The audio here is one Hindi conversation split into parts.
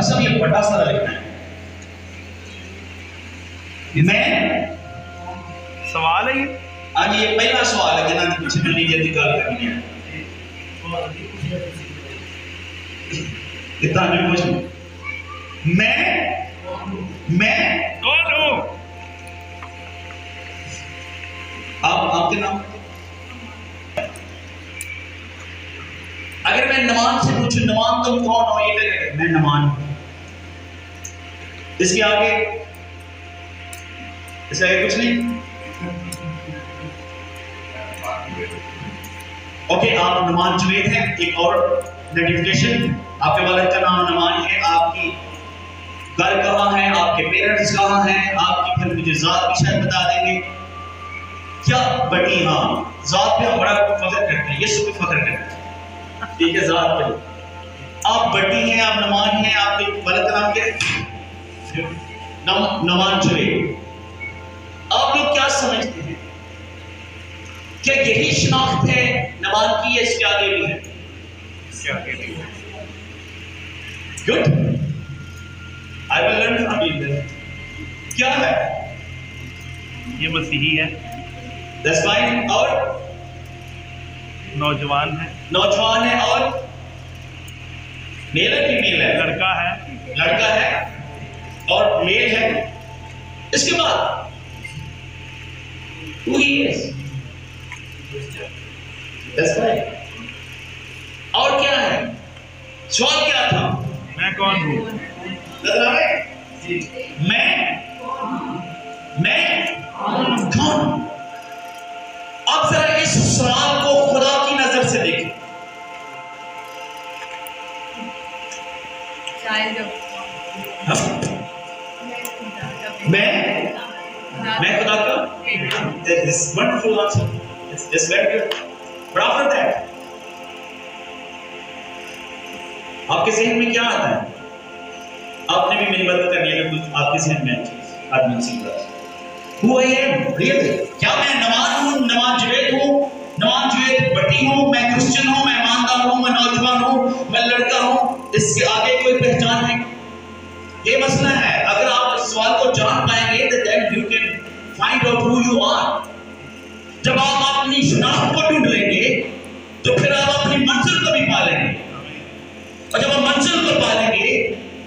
सब ये बड़ा सारा लिखना है। मैं सवाल है ये। आज ये पहला सवाल है जना कुछ मिलनी जल्दी गल करनी है। कितना भी कुछ मैं कौन हूँ? आपके नाम। अगर मैं नमान से पूछूं नमान तुम कौन हो, ये कहेगा मैं नमान हूं। इसके आगे कुछ नहीं। ओके, आप नमान जुवेद हैं। एक और नोटिफिकेशन, आपके वालिद का नाम नमान है, आपकी घर कहाँ है, आपके पेरेंट्स कहाँ हैं, आपकी फिर मुझे जात भी शायद बता देंगे क्या बटी। हाँ, जात पे हम बड़ा फख्र करते हैं, यीशु पे फख्र करते हैं, ठीक है। जात पे आप बटी हैं, आप नमान हैं, आपके वालिद का नाम क्या है? नमान जुवेद। आप लोग क्या समझते हैं, क्या यही शनाख्त है नमान की, या इसके आगे भी है? Good, I will learn from you. क्या है? ये मसीही है। That's fine. और नौजवान है। नौजवान है। और मेल है फीमेल है? लड़का है। लड़का है और मेल है। इसके बाद who he is? That's right. और क्या है? सवाल क्या था? मैं कौन हूँ? नजर आ रहे? मैं कौन? अब जरा इस सवाल को खुदा की नजर से देखें। मैं खुदा का। This wonderful answer. It's very good. But after that, आपके जहन में क्या आता है? आपने भी मेरी मदद करनी है, कुछ आपके जहन में आदमी सीखा। Who I am, really? क्या मैं नमान हूँ, नमान जुवेद हूँ, नमान जुवेद बटी हूँ, मैं क्रिश्चियन हूँ, मैं ईमानदार हूँ, मैं नौजवान हूँ, मैं लड़का हूँ? इसके आगे कोई पहचान है? ये मसला है। अगर आप इस सवाल को जान पाएंगे, then you can find out who you are. जब आप अपनी शनाख्त को ढूंढ लेंगे, तो फिर आप अपनी मंजिल को भी पालेंगे। और जब आप मंजिल को पालेंगे,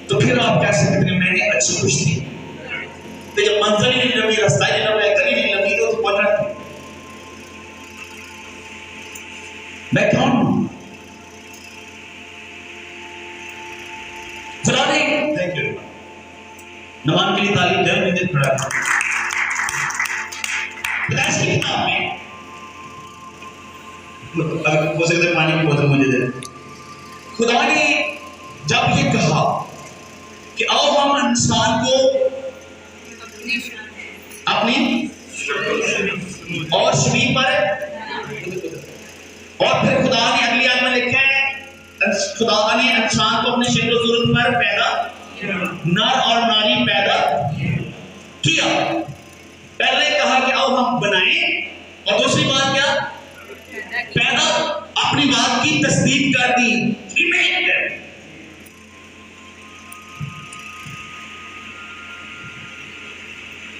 तो फिर आप कह सकते हैं मैंने अच्छी कुछ थी। तो जब मंजिल ही नहीं लगी, रास्ता ही नहीं लगा, गली नहीं लगी, तो पहुंचना था। मैं कौन हूं? खुदा ने थैंक यू नमान के लिए तालीम दे मुझे खड़ा की किताब में हो सकता है पानी की बोतल मुझे दे। खुदा ने जब ये कहा कि आओ हम इंसान को अपनी और शबीह पर, और फिर खुदा ने अगली आयत में लिखा है खुदा ने इंसान को अपनी शक्ल और सूरत पर पैदा, नर और नारी पैदा किया। पहले कहा कि आओ हम बनाएं, और दूसरी बात क्या? पैदा। अपनी बात की तस्दीक कर दी, इमेज है।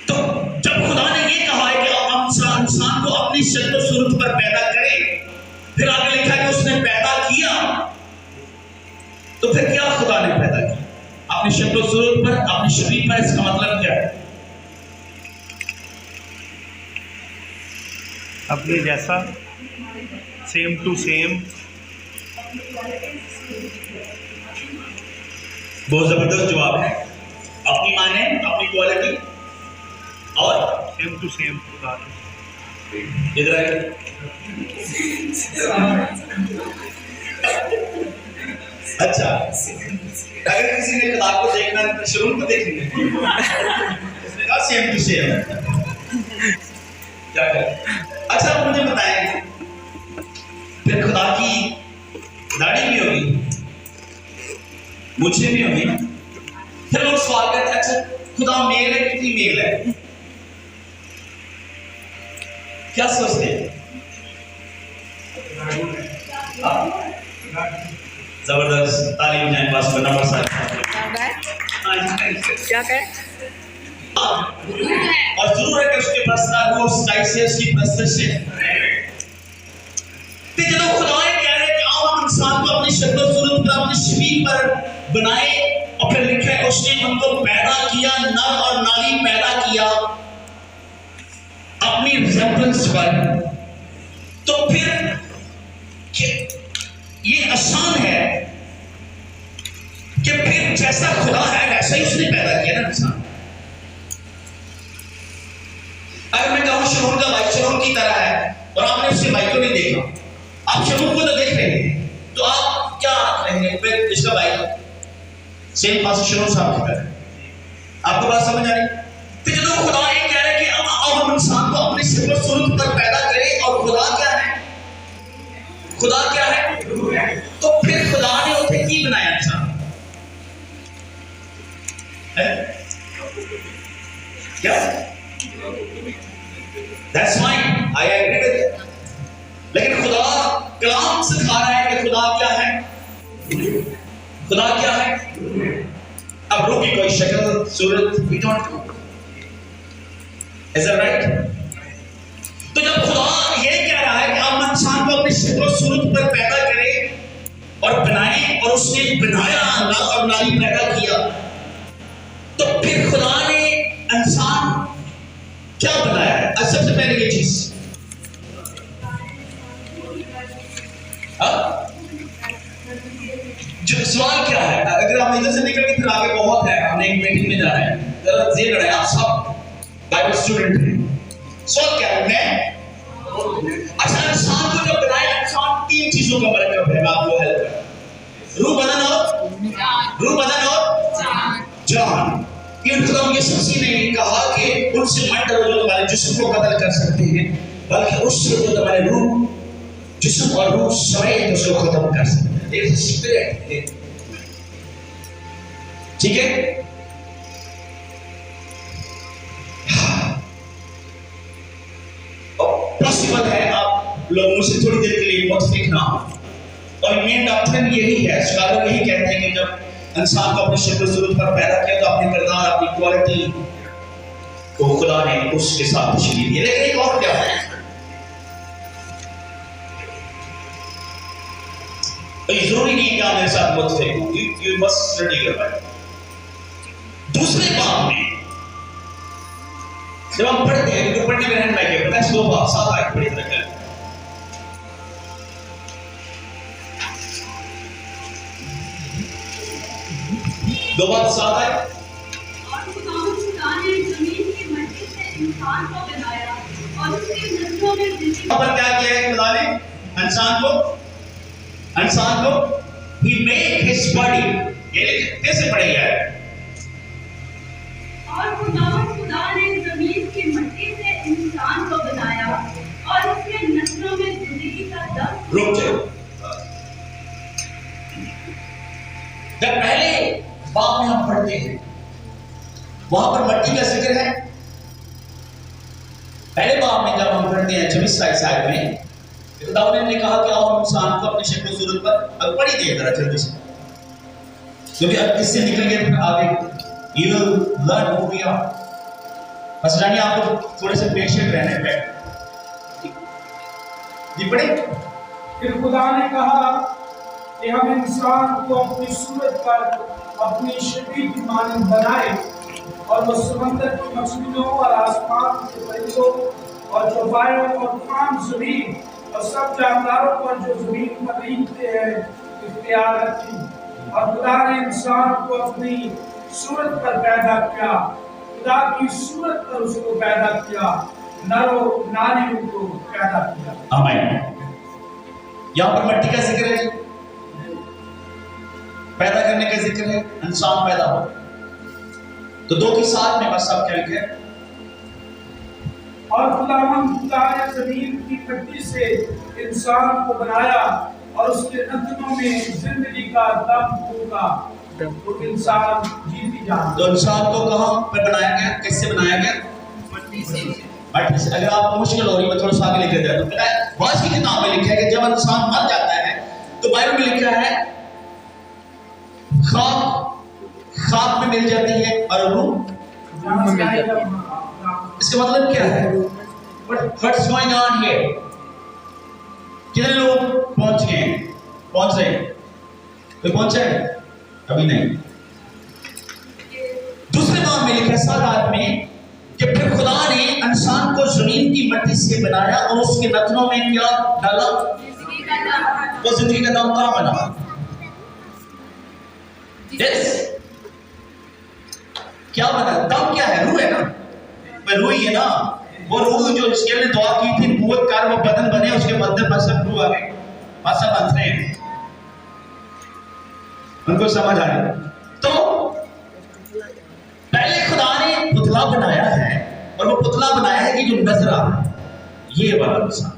तो जब खुदा ने ये कहा है कि हम इंसान को अपनी शक्ल और सूरत पर पैदा करें, फिर आगे लिखा कि उसने पैदा किया, तो फिर क्या खुदा ने पैदा किया? अपनी शक्ल और सूरत पर, अपनी शबीह पर। इसका मतलब क्या है? अपने जैसा, सेम टू सेम। बहुत जबरदस्त जवाब है। अपनी माने, अपनी क्वालिटी और सेम टू सेम। इधर आइए। अच्छा, अगर किसी ने किताब को देखना है तो शुरू को देखेंगे। इसने कहा सेम टू सेम। क्या करें? अच्छा, मुझे बताएं, फिर खुदा की दाढ़ी भी होगी, मुझे भी होगी ना। फिर लोग सवाल करते हैं, अच्छा खुदा मेल है कि फीमेल है? क्या सोचते हैं? जबरदस्त तालीम जाए पास नंबर 7। क्या कहे? और जरूर है कि उसके पर्सनल रूह सच्चाई से उसकी प्रस्तुत से ते जब खुदा ने कह रहे कि आओ हम इंसान को अपनी शक्ल और सूरत पर अपनी शबीह पर बनाए और फिर लिखा है उसने हमको पैदा किया नर और नारी पैदा किया अपनी रिजेम्बलेंस पर। तो फिर ये आसान है कि फिर जैसा खुदा है वैसा ही उसने पैदा किया ना इंसान। अगर मैं कहूं शरून का भाई शरून की तरह है और आपने उसके भाई को नहीं देखा, आप शरून को तो देख रहे हैं, तो आप क्या कहेंगे फिर इसका भाई सेम पास शरून साहब की तरह। आपको बात समझ आ रही? तो जब खुदा ये कह रहे हैं कि अब हम इंसान को अपनी शक्ल और सूरत पर पैदा करें और खुदा क्या है? खुदा क्या है? तो फिर खुदा ने उसे की बनाया इंसान है? क्या? That's fine, I agree with it. लेकिन खुदा कलाम सिखा रहा है कि खुदा क्या है? खुदा क्या है? अब रूह की कोई शक्ल सूरत we don't know. Is that right? तो जब खुदा ये कह रहा है कि आप इंसान को अपनी शक्ल और सूरत पर पैदा करें और बनाएं और उसने बनाया नर और नारी पैदा किया, तो फिर खुदा ने इंसान क्या बनाया है? सबसे पहले ये चीज जो सवाल क्या है? अगर हम इधर से निकल के फिर आगे बहुत है, हमने एक मीटिंग में जा रहे हैं, जरा जेल रहे आप सब बाइबल स्टूडेंट हैं। सवाल क्या है? मैं अच्छा इंसान को जब बनाया, इंसान तीन चीजों का मरकब है, मैं आपको हेल्प कर रूह बदन और जान। ये खुदा यीशु ने कहा कि उनसे मत डरो जो तुम्हारे जिस्म को कत्ल कर सकते हैं, बल्कि उससे जो तुम्हारे रूह जिस्म और रूह समेत उसको खत्म कर सकते हैं। There is a spirit. ठीक है? और पॉसिबल है आप लोगों से थोड़ी देर के लिए मुतफिक ना हो, और मेन डॉक्ट्रिन यही है, स्कॉलर यही कहते हैं कि जब इंसान को अपनी शक्ल सूरत पर पैदा किया तो अपने किरदार अपनी क्वालिटी को खुदा ने उसके साथ तशरीह दी। लेकिन एक और क्या है, तो ये जरूरी नहीं है कि आप मेरे साथ मुतफिक हो, you must study your Bible. दूसरे बाब में जब हम पढ़ते हैं तो पढ़ने में रहने लगे, पता है 2 बाब 7 आयत पढ़ी तरह दो बात 7 आयत। और खुदा ने जमीन की मिट्टी से इंसान को बनाया और उसके नस्लों में जिंदगी पर क्या किया है खुदा ने? इंसान को he made his body, ये कैसे पढ़ेगा? और खुदा ने जमीन की मिट्टी से इंसान को बनाया और उसके नस्लों में जिंदगी का दम। रुक जाओ, जब पहले बाब में हम पढ़ते हैं वहां पर मिट्टी का जिक्र है। पहले बाब में जब हम पढ़ते हैं 26 आयत में खुदा ने कहा कि आओ हम इंसान को अपनी शक्ल सूरत पर, अब पढ़ी देर जरा जल्दी से, क्योंकि अब इससे निकल गए आगे you will learn who we are. बस जानिए आपको थोड़े से पेशेंट रहने पे जी पढ़े। फिर खुदा ने कहा कि हम इंसान को अपनी सूरत पर अपनी शबीह की मानंद बनाए और वो समंदर की मछलियों और आसमान के परिंदों और चौपायों और तमाम जमीन और सब जानदारों पर जो जमीन पर रेंगते हैं इख्तियार रखें। और खुदा ने इंसान को अपनी सूरत पर पैदा किया, खुदा की सूरत पर उसको पैदा किया, नर और नारी को पैदा किया। आमीन। यहाँ पर मिट्टी का जिक्र है, पैदा करने का जिक्र है, इंसान पैदा हो, तो 2 के साथ में बस सब क्या लिखे? और खुदा ने जमीन की मिट्टी से इंसान को बनाया और उसके नथनों में जिंदगी का दम फूंका, तो इंसान जीती जान। तो इंसान को कहाँ पे बनाया गया? किससे बनाया गया? मिट्टी से। अगर आपको मुश्किल हो रही है, मैं थोड़ा सा आगे लेकर जाता हूँ। पता है वाज की किताब में लिखा है कि जब इंसान मर जाता है तो बाइबल में लिखा है खाक में मिल जाती है और रूह इसका मतलब क्या है? What's going on here? कितने लोग पहुंच गए? पहुंच रहे? कोई पहुंचा है? अभी नहीं। दूसरे बार में लिखा 7 आयत में कि फिर खुदा ने इंसान को जमीन की मिट्टी से बनाया और उसके नथनों में क्या डाला? वो जिंदगी का दम कहाँ बना? Yes. क्या बना? दम क्या है? रूह है ना? रूह ही है ना? वो रूह जो इसके लिए दुआ की थी कुव्वत कार वो बदन बने, उसके बदन पर सब रूह आ गए, सब बन रहे हैं। उनको समझ आ रही? तो पहले खुदा ने पुतला बनाया है और वो पुतला बनाया है कि जो नजर आ रहा है, ये वाला इंसान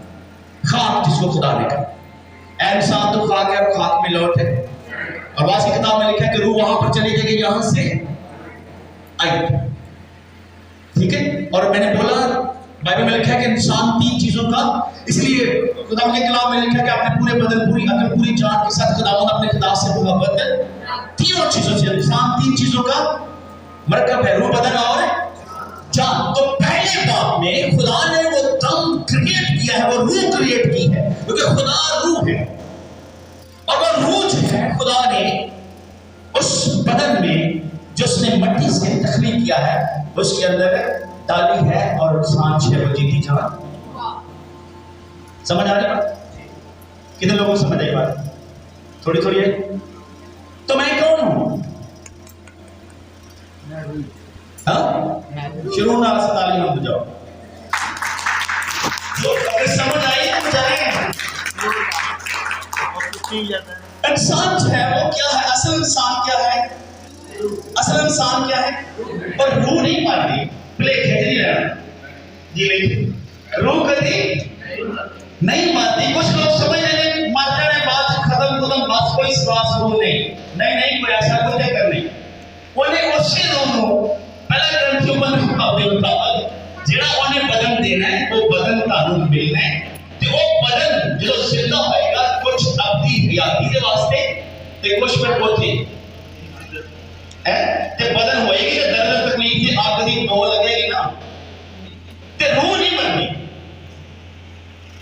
खाक जिसको खुदा ने कहा इंसान तो खाक है और खाक में लौट है। और वासी किताब में लिखा है कि रूह वहां पर चली जाएगी यहां से आई। ठीक है। और मैंने बोला बाइबल में लिखा है कि इंसान 3 चीजों का, इसलिए खुदा के कलाम में लिखा है कि अपने पूरे बदन पूरी अकल पूरी जान के साथ खुदावंद अपने खुदा से मोहब्बत, तीनों चीजों से इंसान 3 चीजों का मरकब है, रूह बदन और जान। तो पहले बाप में खुदा ने वो दम क्रिएट किया है, वो रूह क्रिएट की है, क्योंकि खुदा रूह है। और वो रूह जो है खुदा ने उस बदन में जो उसने मिट्टी से तख्लीक किया है उसके अंदर डाली है और इंसान जो है वो जीती जान। समझ आ रही बात? कितने लोगों को समझ आई बात? थोड़ी थोड़ी है। तो मैं कौन हूं? शुरू ना ताली में बजाओ। अगर समझ आई तो बजाएंगे। इंसान जो है वो क्या है? असल इंसान क्या है? असल इंसान क्या है? और रूह नहीं मारती, प्ले खेच नहीं रहना जी नहीं, रूह कभी नहीं मारती। कुछ लोग समझ रहे मारते रहे, बात खत्म बात कोई श्वास रूह नहीं कोई ऐसा कुछ नहीं करनी। उन्हें उससे दोनों अलग ग्रंथ के ऊपर मुताबिक जेड़ा उन्हें बदन देना है वो बदन का रूह मिलना है तो वो बदन जो जिंदा होएगा कुछ अवधि हयाती के वास्ते ते कुछ पर पोथी है ते बदन होएगी तो दर्द तकलीफ से आखिरी नो लगेगी ना ते रूह नहीं बननी।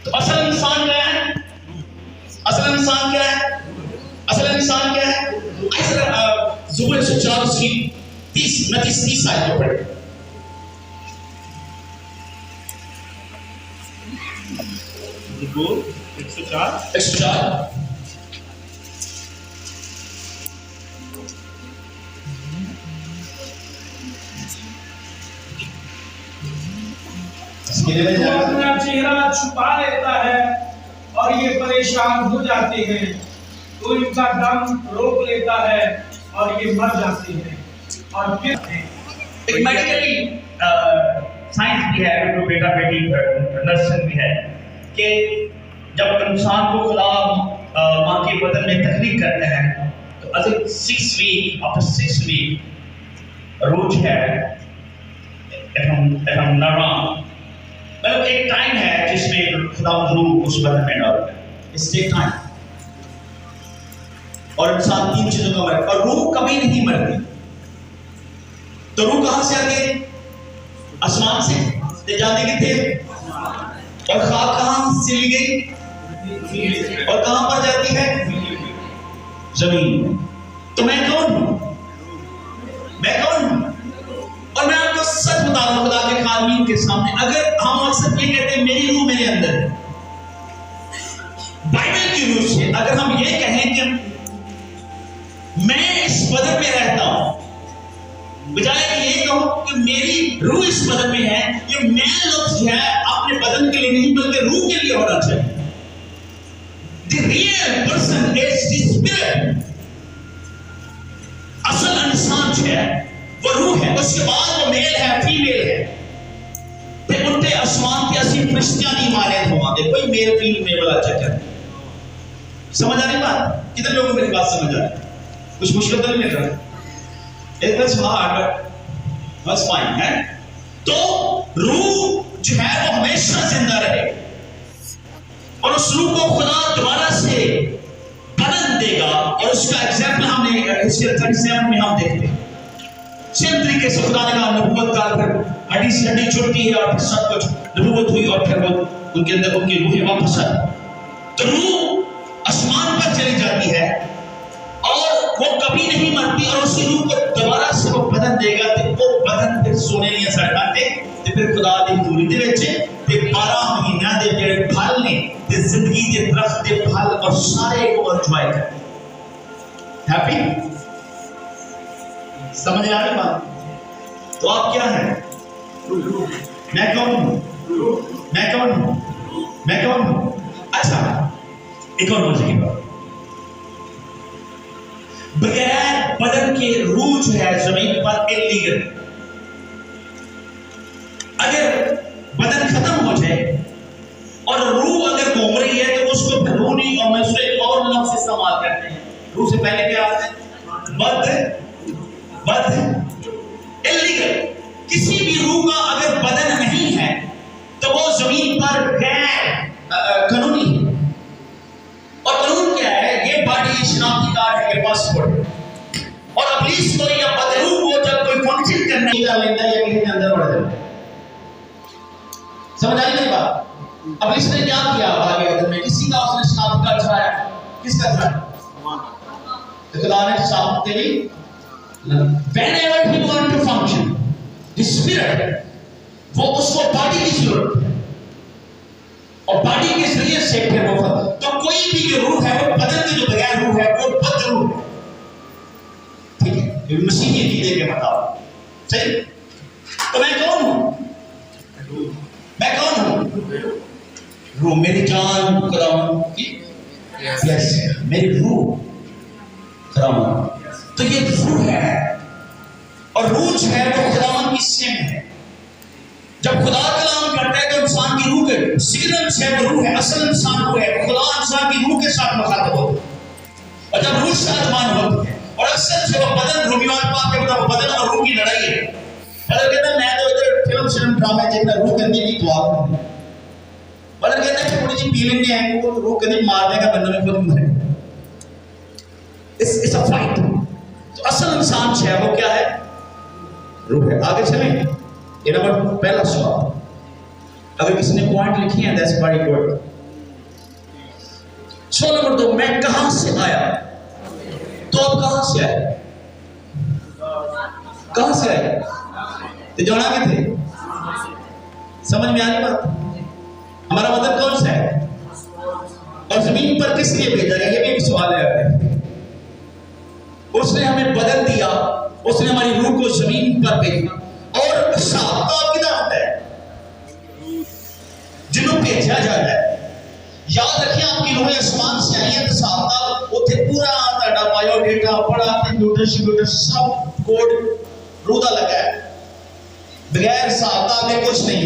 तो असल इंसान क्या है? असल इंसान क्या है? असल इंसान क्या है? ज़ुबूर 104 उसकी 30 आयत में पढ़े। ज़ुबूर 104 वो अपना चेहरा छुपा लेता है और ये परेशान हो जाते हैं तो इनका दम रोक लेता है और ये मर जाते हैं। और फिर एक मेडिकली साइंस भी है, जो बेटा बेटी नर्सिंग भी है कि जब इंसान को खुदा मां के बदन में तख्लीक करते हैं तो आफ्टर 6 वीक रूह है मतलब एक टाइम है जिसमें खुदा रूह उस बदन में डालता है। It's take time. और इंसान 3 चीजों का मरता और रूह कभी नहीं मरती। तो रूह कहां से आती है? आसमान से। ते जाती कितने? और खाक कहां से ली गई और कहां पर जाती है? जमीन में। तो मैं कौन हूं? मैं कौन हूं? और मैं आपको सच बता रहा हूं खुदा के खादमीन के सामने, अगर हम अक्सर ये कहते हैं मेरी रूह मेरे अंदर है, बाइबल की रूह से अगर हम ये कहें कि मैं इस बदन में रहता हूं, बजाय कि ये कहूं कि मेरी रूह इस बदन में है, ये मैं लफ्ज है अपने बदन के लिए नहीं बल्कि रूह के लिए होना चाहिए। The real person is the spirit। असल इंसान जो है वो रूह है, उसके बाद वो मेल है फीमेल है। ते उनते आसमान के असी फरिश्तियां नहीं माने होंगे, कोई मेल फीमेल वाला चक्कर। समझ आ रही बात? कितने लोगों को मेरी बात समझ आ रही? कुछ मुश्किल तो नहीं लग रहा? It was hard but was fine है। तो रूह जो है वो हमेशा जिंदा रहे और उस रूह को खुदा दोबारा से बदन देगा। और उसका एग्जाम्पल हमने हिस्ट्री 37 में हम देखते हैं सेम तरीके से खुदा ने कहा नबूवत का, फिर हड्डी से हड्डी छुटती है और फिर सब कुछ नबूवत हुई और फिर वो उनके अंदर उनकी रूहें वापस आई। तो रूह आसमान पर चली जाती है और वो कभी नहीं मरती, और उसी रूह को दोबारा से वो बदन देगा तो वो बदन फिर सोने नहीं सड़ पाते ते फिर खुदा दी हजूरी दे विच ते 12 महीना दे जेड़े फल ने ते जिंदगी दे दरख्त दे फल और सारे को एंजॉय करते। हैप्पी? समझ आ रही बात? तो आप क्या हैं? मैं कौन हूं? मैं कौन हूं? मैं कौन हूं? अच्छा, एक और मजे की बात, बगैर बदन के रूह जो है जमीन पर इलीगल। अगर बदन खत्म हो जाए और रूह अगर घूम रही है तो उसको फिर रूह नहीं, और मैं उसको एक और लफ्ज़ इस्तेमाल करते हैं। रूह से पहले क्या आता है? बद इलीगल। किसी भी रूह का अगर बदन नहीं है तो वो जमीन पर गैर कानूनी है। और कानून क्या है? ये बॉडी शनाख्ती कार्ड है, पासपोर्ट। और अबलीस को या बदरूह को जब कोई फंक्शन करने का लेता है या किसी के अंदर बढ़ जाता है। समझ आई मेरी बात? अबलीस ने क्या किया? आगे में किसी का उसने शनाख्ती कार्ड चढ़ाया। किसका चढ़ाया? तो खुदा ने साफ तेरी whenever he want to function, the spirit, वो उसको बॉडी की जरूरत है और बॉडी के जरिए से फिर वो, तो कोई भी जो रूह है वो बदन के जो बगैर रूह है वो बदरूह है। ठीक है, ये मसीही अकीदे के मुताबिक सही। तो मैं कौन हूं? मैं कौन हूं? रूह, मेरी जान खुदावन की, यस, मेरी रूह खुदावन। तो ये रूह है और रूह जो है वो खुदावन की सेम है। जब खुदा कलाम करता है तो इंसान की रूह के सिग्नल से वो रूह है, असल इंसान रूह है, खुदा इंसान की रूह के साथ मुखातब होता है। और जब रूह शादमान होती है और अक्सर से वो बदन, रूमियात पाक के मतलब बदन और रूह की लड़ाई है। बदन कहता है मैं तो इधर फिल्म ड्रामे देखना, रूह कहती नहीं तो आप नहीं। बदन कहता है थोड़ी सी पी लेंगे हैं, वो रूह कहती मार देगा, बंदे में खुद मरे। It's a fight. तो असल इंसान जो है वो क्या है? रूह है। आगे चलें, ये नंबर पहला सवाल। अगर किसी ने पॉइंट लिखी है दैट्स वेरी गुड। सवाल नंबर 2, मैं कहां से आया? तो आप कहां से आए? कहां से आए? तो जाना के थे? समझ में आ रही बात? हमारा वतन कौन सा है और जमीन पर किस लिए भेजा गया? ये भी एक सवाल है। उसने हमें बदल दिया, उसने हमारी रूह को जमीन पर भेजा। और हिसाब किधर आता है? जिन्हों भेजा जाता है। याद रखिए, आपकी रूह आसमान से आई है तो हिसाब उथे पूरा ਤੁਹਾਡਾ बायोडेटा पढ़ा, कंप्यूटर सब कोड रूह का लगा है। बगैर हिसाब के कुछ नहीं।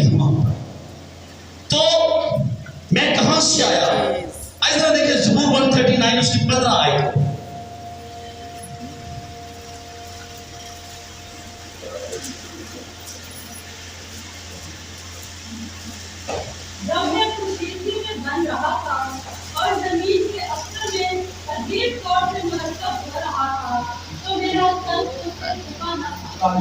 तो मैं कहां से आया? ऐसा देखिए ज़बूर 139 उसकी 15 आयत। जब मैं खुशीदी में बन रहा था और जमीन के अक्सर में अजीब तौर से मरकब हो रहा था, तो मेरा तन उससे झुका न था।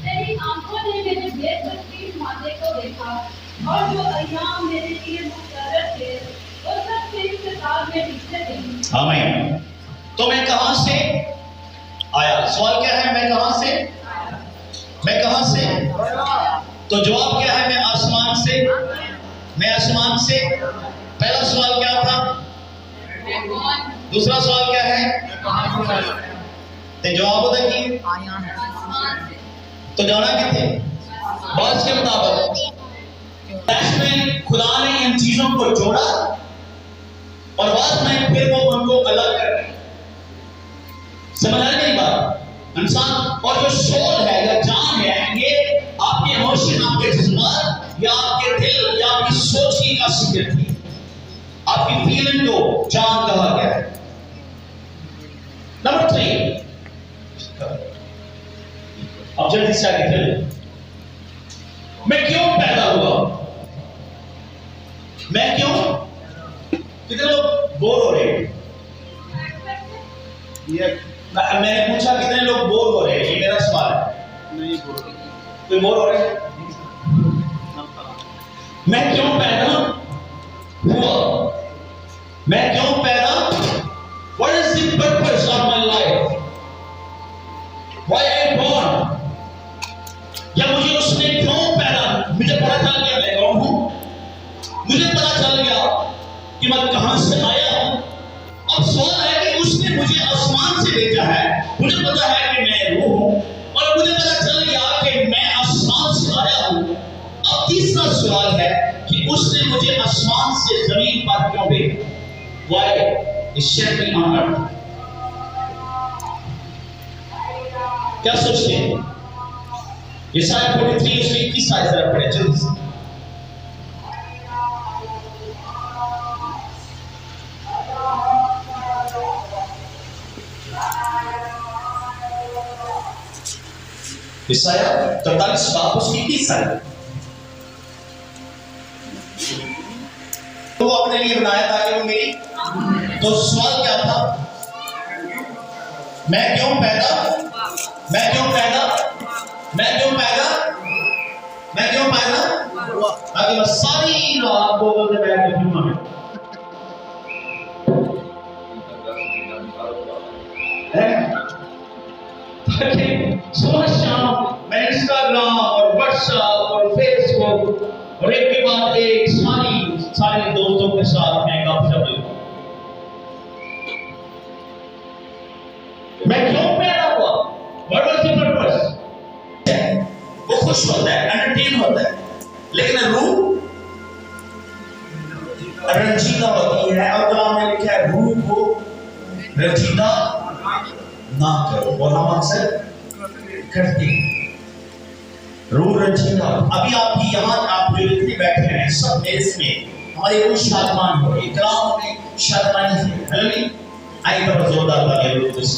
तेरी आंखों ने मेरे बेबसी माथे को देखा और जो अय्याम मेरे लिए मुकर्रर थे वो सब तेरी किताब में लिखे थे। आमीन। तो मैं कहां से आया? सवाल क्या है? मैं कहां से? मैं कहां से? तो जवाब क्या है? मैं आसमान से। मैं आसमान से। पहला सवाल क्या था? दूसरा सवाल क्या है? ते जवाब होता कि तो जाना कितने? बात के मुताबिक में खुदा ने इन चीजों को जोड़ा और बाद में फिर वो उनको अलग कर रहे। समझ आ रही बात? इंसान और जो सोल है या जान है, ये आपके इमोशन, आपके जज्बात या आपके दिल या आपकी सोच की असलियत है। आपकी फीलिंग को जान कहा गया है। नंबर 3, अब जल्दी से आगे चले। मैं क्यों पैदा हुआ? मैं क्यों कितने लोग बोर हो रहे हैं? ये मैंने पूछा कितने लोग बोर हो रहे हैं, ये मेरा सवाल है। नहीं बोल कोई बोर हो रहे हैं? मैं क्यों पैदा हुआ? मैं क्यों पैदा? What is the purpose of my life? Why I am born? या मुझे उसने क्यों पैदा? मुझे पता चल गया मैं कौन हूं, मुझे पता चल गया कि मैं कहां से आया हूं। अब सवाल है कि उसने मुझे आसमान से भेजा है, मुझे पता है कि मैं रूह हूं, और मुझे पता चल गया कि मैं आसमान से आया हूं। अब तीसरा सवाल है कि उसने मुझे आसमान से जमीन पर क्यों भेजा? Why is shed me on earth? क्या सोचते हैं? यशाया 43 उसके 21 आयत जरा पढ़े जल्दी से। यशाया 43 बाप उसकी 21 आयत। तो वो अपने लिए बनाया ताकि वो मेरी, तो सवाल क्या था? मैं क्यों पैदा? मैं क्यों पैदा? मैं क्यों पैदा? मैं क्यों पैदा? ताकि मैं सारी रात बोलते बैठ के क्यों ना ताकि सुबह शाम मैं इंस्टाग्राम और व्हाट्सएप और फेसबुक और एक के बाद एक सारे दोस्तों के साथ मैं गपशप लूं। मैं क्यों पैदा हुआ? What was the purpose? वो खुश होता है, एंटरटेन होता है, लेकिन रूह रंजीदा होती है। और कलाम में लिखा है रूह को रंजीदा ना करो, और हम अक्सर करते हैं। रूह रंजीदा। अभी आपकी यहाँ आप जो इतने बैठे हैं सब मेरे में हमारी रूह शादमान हो रही है, कलाम में शादमानी है। हेलो, आइए बड़ा जोरदार लगे रूह से।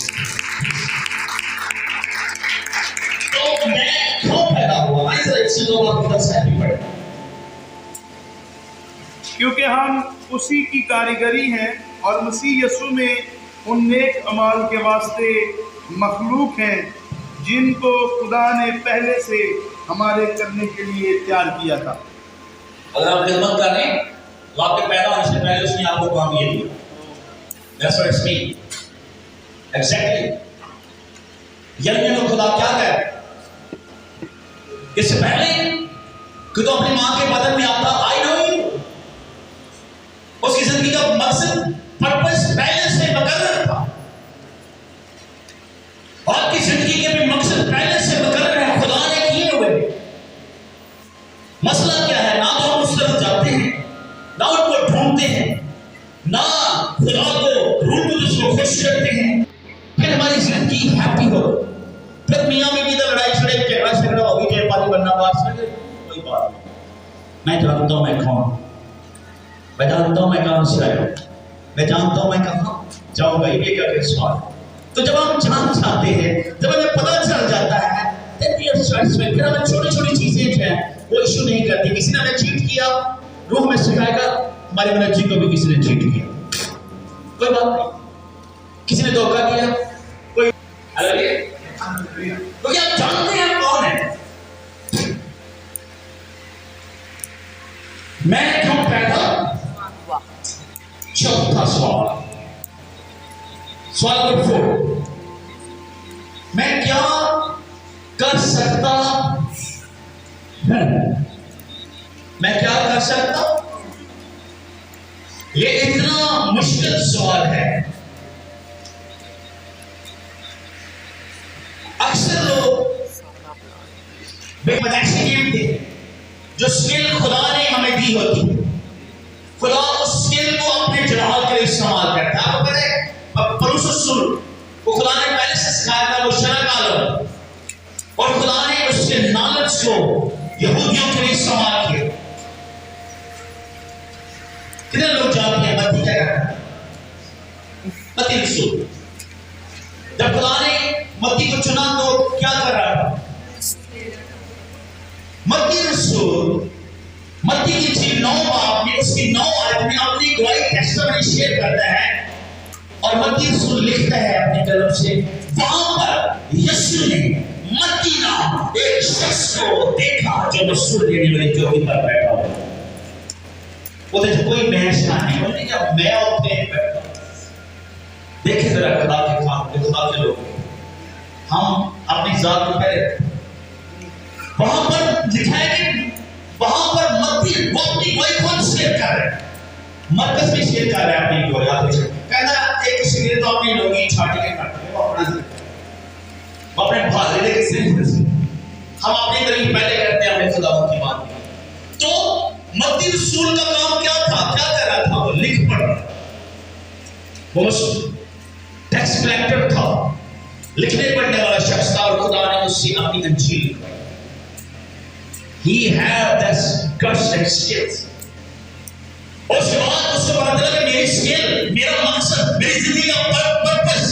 तो मैं क्यों पैदा हुआ? आइए जरा इससे दो बार फिर से आगे बढ़े। क्योंकि हम उसी की कारीगरी हैं और मसीह यीशु में उन नेक अमाल के वास्ते मखलूक हैं जिनको खुदा ने पहले से हमारे करने के लिए तैयार किया था। अगर आप खिदमत कर रहे हैं तो आपके पैदा होने से पहले उसने आपको काम ये दिया। That's what it's mean. Exactly. यानी तो खुदा क्या कह रहे? इससे पहले कि तो अपनी मां के बदन में आता, आई नो यू। उसकी जिंदगी का मकसद, पर्पस पहले से मुकर्रर था। आपकी जिंदगी के भी मकसद पहले से मुकर्रर है, खुदा ने किए हुए। मसला क्या है? ना तो हम उस तरफ जाते हैं, ना उनको ढूंढते हैं, ना खुदा को रूह को खुश करते हैं, फिर हमारी जिंदगी हैप्पी हो। फिर मियाँ में भी तो लड़ाई झगड़ा होगी, जय पानी बनना बात से कोई बात नहीं। मैं जानता हूँ मैं कौन, मैं जानता हूँ मैं कहाँ से आया, मैं जानता हूँ मैं कहाँ जाऊँगा। ये क्या सवाल? तो जब हम जान जाते हैं, जब हमें पता चल जाता है, फिर हमें छोटी छोटी चीजें जो है वो इशू नहीं करती। किसी ने हमें चीट किया, रूह में सिखाएगा, हमारी एनर्जी को भी किसी ने चीट किया, कोई बात नहीं। किसी ने धोखा दिया, कोई तो क्या आप जानते हैं कौन है? मैं क्यों पैदा? चौथा सवाल, सवाल नंबर 4, मैं क्या कर सकता हूं? मैं क्या कर सकता हूं? ये इतना मुश्किल सवाल है। अक्सर लोग बेमदख्शी गेम थे, जो स्किल खुदा ने हमें दी होती, खुदा उस स्किल को अपने जलाल के लिए इस्तेमाल करता है। आपको पता है परूस वो खुदा ने पहले से सिखाया था, वो शरक आलम, और खुदा ने उसके नॉलेज को यहूदियों के लिए इस्तेमाल किया। कितने लोग जानते हैं मत्ती क्या करता है? मत्ती रसूल, जब खुदा ने मत्ती को चुना तो क्या कर रहा था? मत्ती रसूल मत्ती की इंजील 9 बाब में उसकी 9 आयत में अपनी गवाही टेस्टिमनी शेयर करता है और मत्ती रसूल लिखता है अपनी कलम से, वहां पर यीशु ने मत्ती नाम एक शख्स को देखा जो रसूल देने वाली चौकी पर बैठा हुआ। उधर कोई मैच नहीं, बोलने क्या मैं उठे बैठा। देखे जरा खुदा के काम, खुदा के लोग, हम अपनी जात को पहले वहां पर लिखा है कि वहां पर मत्ती वो अपनी कोई खुद शेयर कर रहे हैं, मरकज में शेयर कर रहे हैं अपनी कोई याद है कहना एक किसी ने तो अपनी लोगी छाटी के करते हैं वो अपने भाले लेके से हम अपनी तरीके पहले करते हैं अपने खुदा की बात। तो मत्ती रसूल का काम क्या था, क्या कर रहा था? वो लिख पढ़ रहा, वो टैक्स कलेक्टर था, लिखने पढ़ने वाला शख्स था और खुदा ने उससे अपनी अंजील लिखवाई। He had this guts and skills। उसके बाद उसको पता चला कि मेरी स्किल, मेरा मकसद, मेरी जिंदगी का पर्पस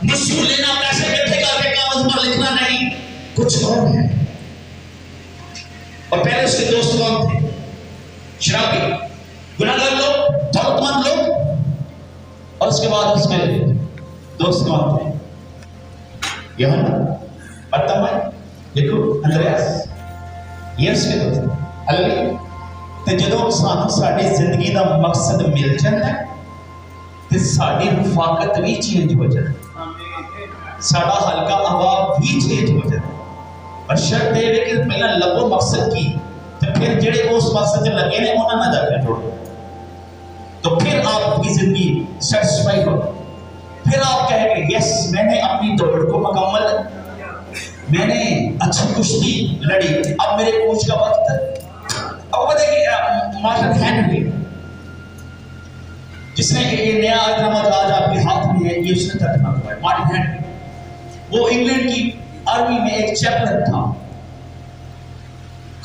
मशहूर लेना, पैसे इकट्ठे करके कागज पर लिखना नहीं, कुछ और है। और पहले उसके दोस्त कौन थे? शराबी, गुनाहगार लोग, दौलतमंद लोग। और उसके बाद उसके दोस्त कौन थे? यूहन्ना, बरतम्मा, याकूब, अंद्रयास, ये उसके दोस्त। हालेलुया। ते जदों सानू साडी जिंदगी दा मकसद मिल जाता है ते साडी रफाकत भी चेंज हो जाती है, साडा हल्का अभाव भी चेंज हो जाता है। और शर्त ये है कि पहला लबो मकसद की, तो फिर जेड़े उस मकसद से लगे ने उन्हां ना जाके जोड़ो, तो फिर आपकी जिंदगी सेटिस्फाई हो, फिर आप कहेंगे यस मैंने अपनी दौड़ को मुकम्मल, मैंने अच्छी कुश्ती लड़ी, अब मेरे कोच का वक्त। अब वो देखिए मार्टिन हेनरी, जिसने ये नया आयतनामा आज आपके हाथ में है, ये उसने तर्जमा किया है। मार्टिन हेनरी वो इंग्लैंड की आर्मी में एक चैपलर था,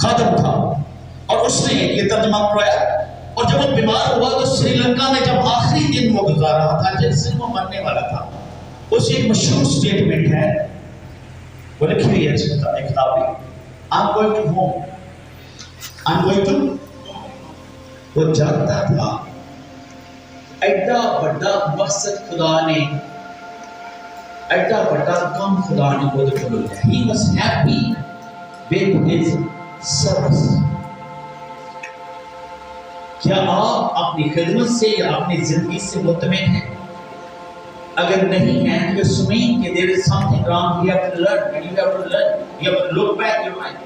खादम था, और उसने ये तर्जमा करवाया। और जब वो बीमार हुआ तो श्रीलंका में जब आखिरी दिन वो गुजार रहा था, जिस दिन वो मरने वाला था, उसकी एक मशहूर स्टेटमेंट है, वो लिखी हुई है एक किताब में, I'm going to home, I'm going to। वो जानता था ऐसा बड़ा मकसद खुदा ने, ऐसा बड़ा काम खुदा ने वो तो बोला। He was happy with his service। क्या आप अपनी खिदमत से या अपनी जिंदगी से मुतमईन हैं? अगर नहीं है तो सुमेन कि there is something wrong, you have to learn, and you have to learn, you have to look back your life।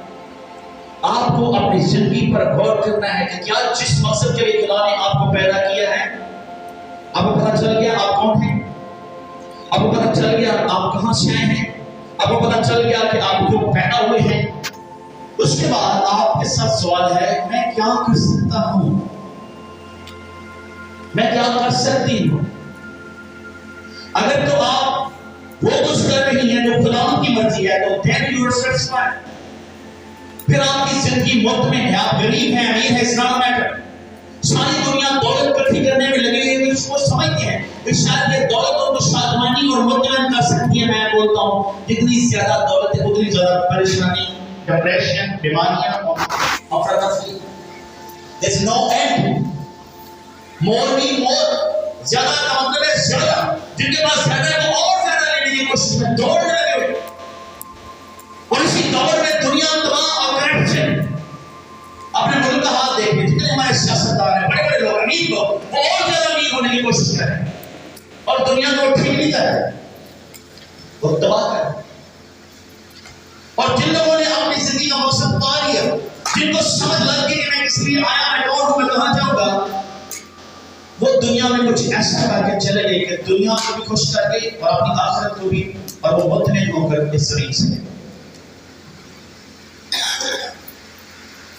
आपको अपनी जिंदगी पर गौर करना है कि क्या जिस मकसद के लिए खुदा ने आपको पैदा किया है, आपको पता चल गया आप कौन हैं, आपको पता चल गया आप कहां से आए हैं, आपको पता चल गया कि आप क्यों पैदा हुए हैं। उसके बाद आपके साथ सवाल है मैं क्या कर सकता हूं, मैं क्या कर सकती हूं। अगर तो आप वो कुछ कर रही हैं जो खुदा की मर्जी है, तो then you are satisfied। फिर आपकी जिंदगी मुफ्त में है, आप गरीब हैं अमीर हैं, इस्लाम मैटर। सारी दुनिया दौलत इकट्ठी करने में लगी हुई है, उसको समझते हैं कि शायद ये दौलत उनको शादमानी और मुतमईन कर सकती है। मैं बोलता हूँ जितनी ज्यादा दौलत है उतनी ज्यादा परेशानी, डिप्रेशन, बीमारियां और अफरा-तफरी। There is no end। More be more। ज्यादा का मतलब है ज्यादा, जिनके पास ज्यादा है वो और ज्यादा लेने की कोशिश में दौड़ने लगे हुए। और इसी दौड़ में दुनिया तबाह और करप्शन, अपने मुल्क का हाल देखिए, जितने हमारे सियासतदान हैं, बड़े बड़े लोग, अमीर लोग, वो और ज्यादा अमीर होने की कोशिश कर रहे हैं और दुनिया को ठीक नहीं कर रहे, वो तबाह कर रहे। और जिन लोगों ने अपनी जिंदगी का मकसद पा लिया, जिनको समझ लग गई कि मैं किस लिए आया, मैं कौन हूं, मैं कहां जाऊंगा, वो दुनिया में कुछ ऐसा करके चले गए कि दुनिया को भी खुश कर गए और अपनी आखिरत को भी, और वो मुतमईन होकर इस शरीर से।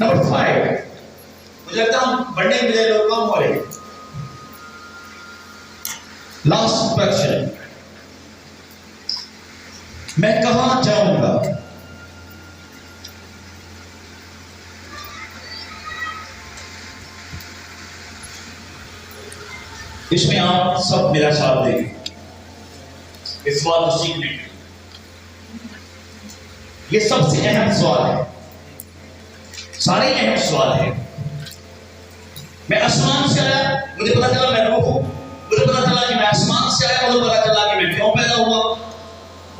नंबर 5, मुझे लगता है हम बड़े मिले लोग कम हो रहे। लास्ट क्वेश्चन, मैं कहां जाऊंगा? इसमें आप सब मेरा साथ देंगे इस सवाल को सीखने के। ये सबसे अहम सवाल है, सारे अहम सवाल है, मैं आसमान से आया, मुझे पता चला मैं रूह हूं, मुझे पता चला कि मैं आसमान से आया, मुझे पता चला कि मैं क्यों पैदा हुआ,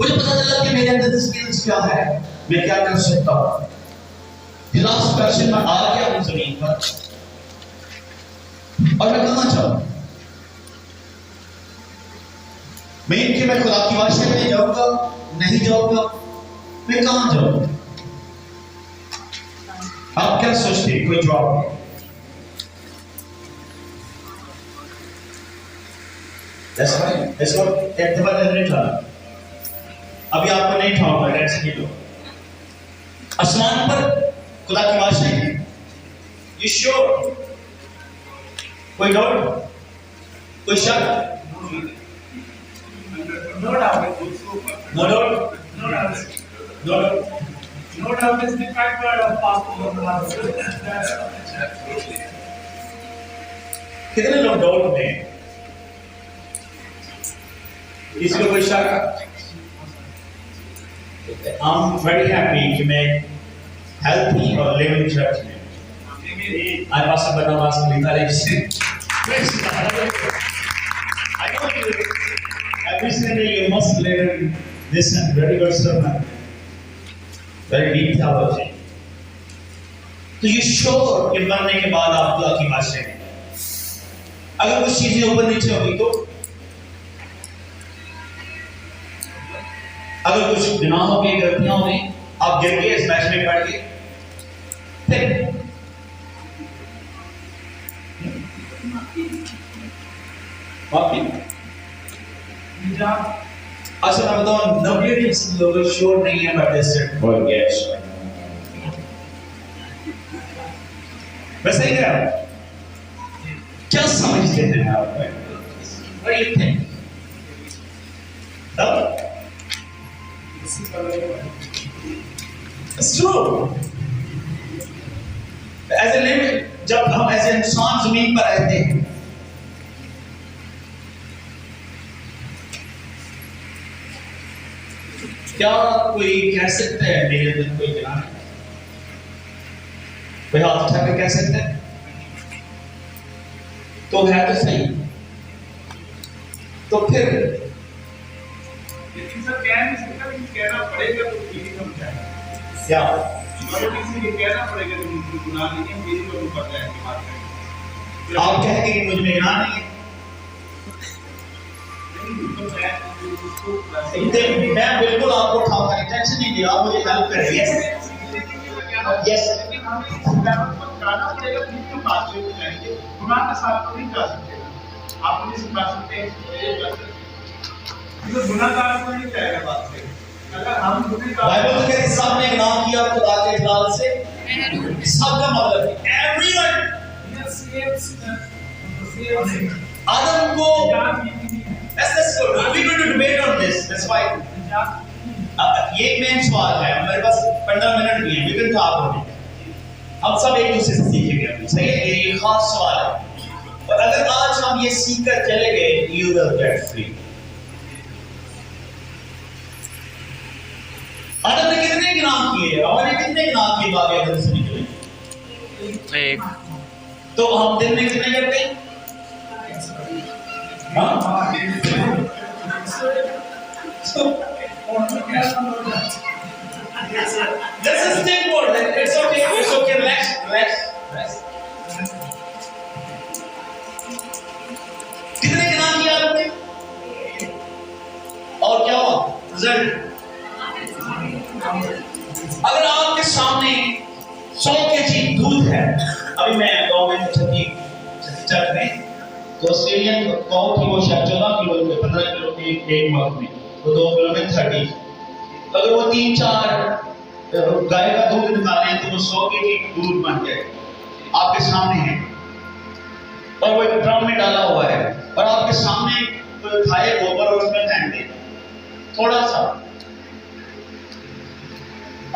मुझे पता चला कि मेरे अंदर स्किल्स क्या है, मैं क्या कर सकता हूं। लास्ट क्वेश्चन में आ गया हूं जमीन पर और मैं कहां जाऊं? मैं इनके मैं खुदा की वाशे में जाऊंगा, नहीं जाऊंगा, मैं कहां जाऊंगा? आप क्या सोचते हैं? कोई जवाब नहीं। नहीं उठाना, अभी आपको नहीं उठाऊंगा, टेंशन नहीं लो। आसमान पर खुदा की वाशे है, यू श्योर? कोई डाउट, कोई शक? No doubt. No doubt, No doubt. no doubt. No doubt is the factor of passport. कितने लोग डाउट में हैं? इसमें कोई शक? I'm very happy कि मैं healthy और living church में आज पास बना वास लिखा है इससे। I know you every Sunday you must learn this and very good sermon, very deep theology. तो ये श्योर कि बनने के बाद आप खुदा की भाषा में अगर कुछ चीजें ऊपर नीचे होगी तो, अगर कुछ गुनाह हो गए, गलतियां हो गई, आप गिर गए, स्मैश में पड़ गए, फिर माफी। अच्छा मैं बताऊं, नब्बे सब लोग श्योर नहीं है बट दिस फॉर यस। मैं सही कह रहा हूं? क्या समझते हैं आप? What do you think? It's true. As a living, जब हम ऐसे इंसान जमीन पर रहते हैं, क्या कोई कह सकता है मेरे अंदर कोई गुनाह है? कोई हाथ उठा के कह सकता है? तो है तो सही, तो फिर लेकिन सर कह नहीं सकता, लेकिन कहना पड़ेगा तो ठीक है समझाएगा। क्या किसी ये कहना पड़ेगा कि मुझे गुनाह नहीं है, मेरी को पता है कि बात है। आप कहेंगे कि मुझ में गुनाह नहीं है? मैं बिल्कुल आपको उठाऊंगा, टेंशन नहीं लिया, आप मुझे हेल्प करें। यस यस, लेकिन हमें इस बैलेंस को कराना पड़ेगा, फिर क्यों बात करेंगे? गुनाह के साथ तो नहीं जा सकते, आप मुझे सिखा सकते हैं, तो गुनाहगार को नहीं कहेगा बात से। अगर हम गुनाहगार, बाइबल तो कहती है सबने गुनाह किया खुदा के जलाल से, सबका मतलब है एवरीवन। आदम को let's go. We're going to debate on this. That's why. ये मेन सवाल है, हमारे पास 15 मिनट भी हैं, we can talk on it. हम सब एक दूसरे से सीखेंगे, सही है? ये खास सवाल है, और अगर आज हम ये सीख कर चले गए, you will get free. आदम ने कितने गुनाह किए? हमने कितने गुनाह किए बाकी अगर से निकले? एक। तो हम दिन में कितने करते हैं? हाँ? This is thing more. It's okay. Relax. कितने गुनाह किए आपने? और क्या हुआ? रिजल्ट? अगर आपके सामने 100 kg दूध है, अभी मैं गाँव में छत्ती चक में, तो ऑस्ट्रेलियन काउ थी, वो शायद 14 किलो में, 15 किलो के एक मंथ में, तो 2 किलो में 30। तो अगर वो 3-4 गाय का दूध निकालें तो वो 100 kg दूध बन जाए, आपके सामने है, और वो एक ड्रम में डाला हुआ है, और आपके सामने कोई खाए गोबर और उसमें फेंक दे थोड़ा सा,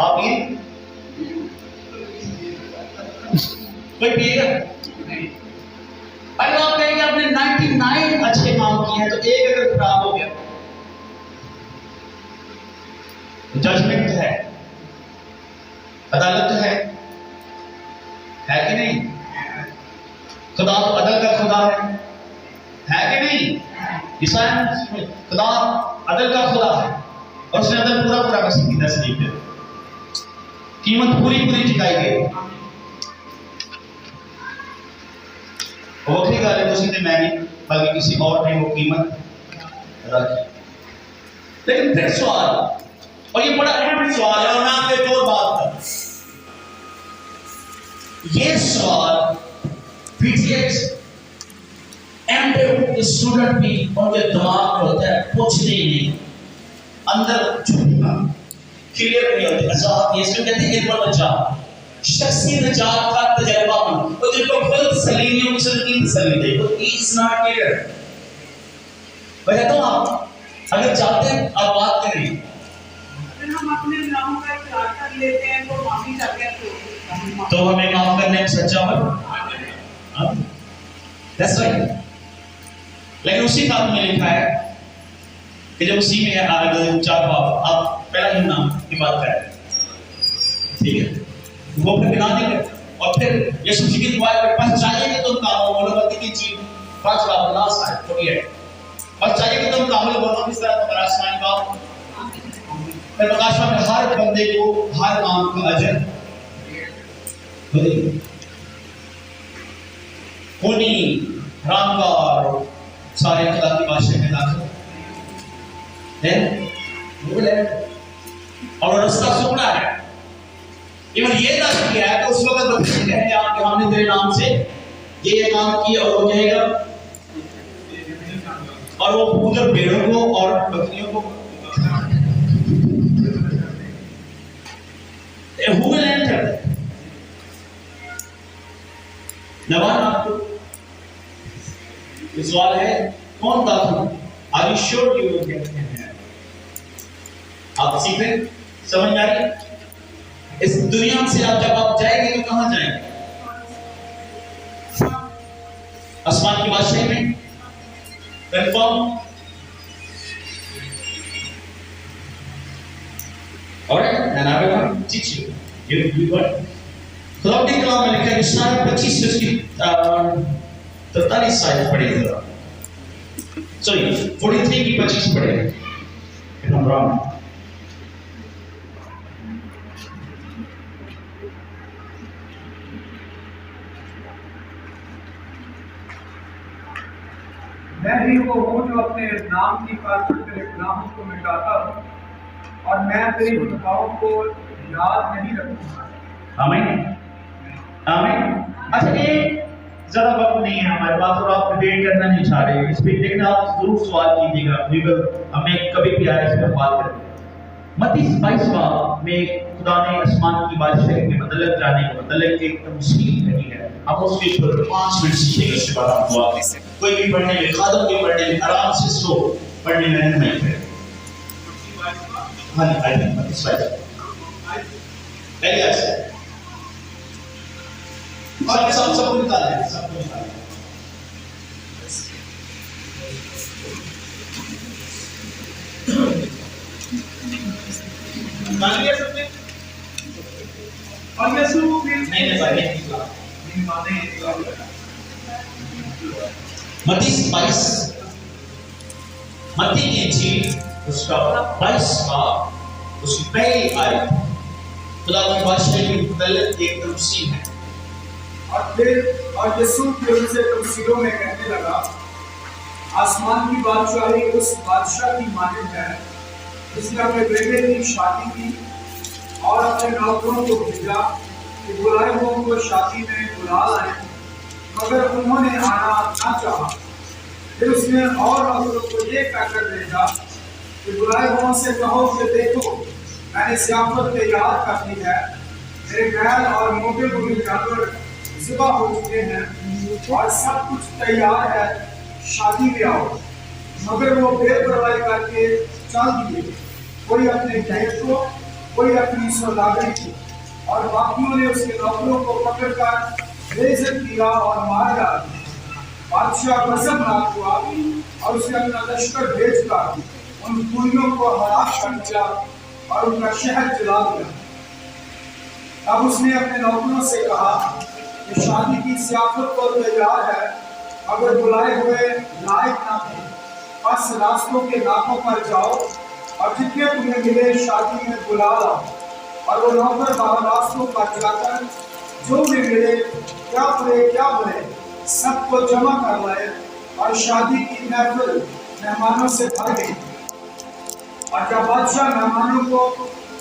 आप ये कोई पिएगा? अगर आप कहेंगे आपने 99 अच्छे काम किए हैं, तो एक अगर खराब हो गया, जजमेंट है, अदालत है कि नहीं? तो ईसाई में खुदा अदल का खुदा है और उसने अदल पूरा पूरा मसीह की तस्दीक है। कीमत पूरी पूरी चुकाई गई। वही गाल है उसी ने मैंने बल्कि किसी और ने वो कीमत अदा की। लेकिन फिर सवाल, और ये बड़ा अहम सवाल है और मैं आपको एक और बात करूं, ये सवाल पीटीएक्स एमटे स्टूडेंट भी उनके दिमाग में होता है, पूछते ही नहीं, अंदर झूठना क्लियर नहीं होते। आजाद, ये इसको कहते हैं इल्म नजात, शख्सी नजात का तजर्बा हो, तो जिनको खुद तसल्ली नहीं हो, उसे की तसल्ली दे, तो इज नॉट क्लियर। वजह तो आप अगर चाहते हैं आप बात करें, अगर हम अपने गुनाहों का इकरार कर लेते हैं तो माफी चाहते हैं तो हमें माफ करने में सच्चा हो। That's right. लेकिन उसी बात में लिखा है कि जब उसी में जवाब आप पहला ही नाम की बात करें, ठीक है, वो फिर गिना देंगे और फिर यीशु जी की दुआ पर बस चाहिए कि तुम कामों बोलो मत की चीज पांच बार लास्ट है तो ये बस चाहिए कि तुम कामों बोलो किस तरह तुम्हारा आसमान का फिर प्रकाश में हर बंदे को हर काम का अजर होनी रामकार सारे खुदा की बादशाह में दाखिल है और रास्ता सुपना है। इवन ये दर्ज किया है कि उस वक्त बच्चे कहेंगे आपके हमने तेरे नाम से ये काम किया और हो जाएगा, और वो उधर भेड़ों को और बकरियों को who will enter? नवान आपको सवाल है कौन दाखिल? Are you sure you will get in here? आप सीख रहे समझ में आ रही? इस दुनिया से आप जब आप जाएंगे तो कहां जाएंगे? आसमान की बादशाही में confirm. Alright, and I will teach you. You got it? खुदा के कलाम में लिखा है ईसाई 25 उसकी 43 आयत पढ़िएगा। सॉरी 43 की 25 पढ़िएगा। If I'm wrong. मैं ही वो हूँ जो अपने नाम की खातिर तेरे गुनाहों को मिटाता हूँ और मैं तेरी खुताओं को याद नहीं रखूंगा। आमीन आमीन। अच्छा ये ज़्यादा वक्त नहीं है हमारे पास और आप डिबेट करना नहीं चाह रहे, इस पर लेकिन आप जरूर सवाल कीजिएगा, हमें कभी भी आए इस पर बात करें। मत्ती 22 बाब में खुदा ने आसमान की बादशाही के मतलब जाने का मतलब एक तमसील कही है। आप उसके ऊपर 5 मिनट सीखेंगे, उसके बाद आप दुआ करें। कोई भी पढ़ने में खादम के पढ़ने में आराम से सो पढ़ने में नहीं करें। हाँ आई थिंक मत्ती 22 पहले ऐसे सब निकालें सबको निकालें। मान लिया सबने? और यीशु फिर नहीं भाई माने मत्ती 22 मत्ती की इंजील उसका 22 बाब उसकी पहली आयत खुदा की बादशाही की मुतल्लिक़ एक तमसील है। और यीशु फिर उनसे तमसीलों में कहने लगा, आसमान की बादशाही उस बादशाह की मानिंद है जिसने अपने बेटे की शादी की और अपने नौकरों को भेजा कि बुलाए हुओं को शादी में बुला लाए, मगर उन्होंने आना न चाहा। फिर उसने और नौकरों को ये कहकर भेजा कि बुलाए हुओं से कहो कि देखो मैंने सियाफत तैयार कर दी है, मेरे बैल और मोटे मोटे जानवर ज़िबा हो चुके हैं और सब कुछ तैयार है, शादी में आओ। मगर वो बेपरवाही करके चल दिए, कोई अपने भेड़ को कोई अपनी सौदागरी को, और बाकियों ने उसके नौकरों को पकड़कर बेइज्जत किया और मार डाला। बादशाह गजबनाक हुआ और उसने अपना लश्कर भेजकर उन खूनियों को हलाक कर दिया और उनका शहर जला दिया। अब उसने अपने नौकरों से कहा कि शादी की सियाफत तो तैयार है, अगर बुलाए हुए लायक ना थे, बस रास्तों के इलाकों पर जाओ और जितने तुम्हें मिले शादी में बुला लाओ। और वो नौकर बाहर रास्तों पर जाकर जो भी मिले, क्या बुरे सबको जमा कर लाए और शादी की महफिल मेहमानों से भर गई। और जब बादशाह मेहमानों को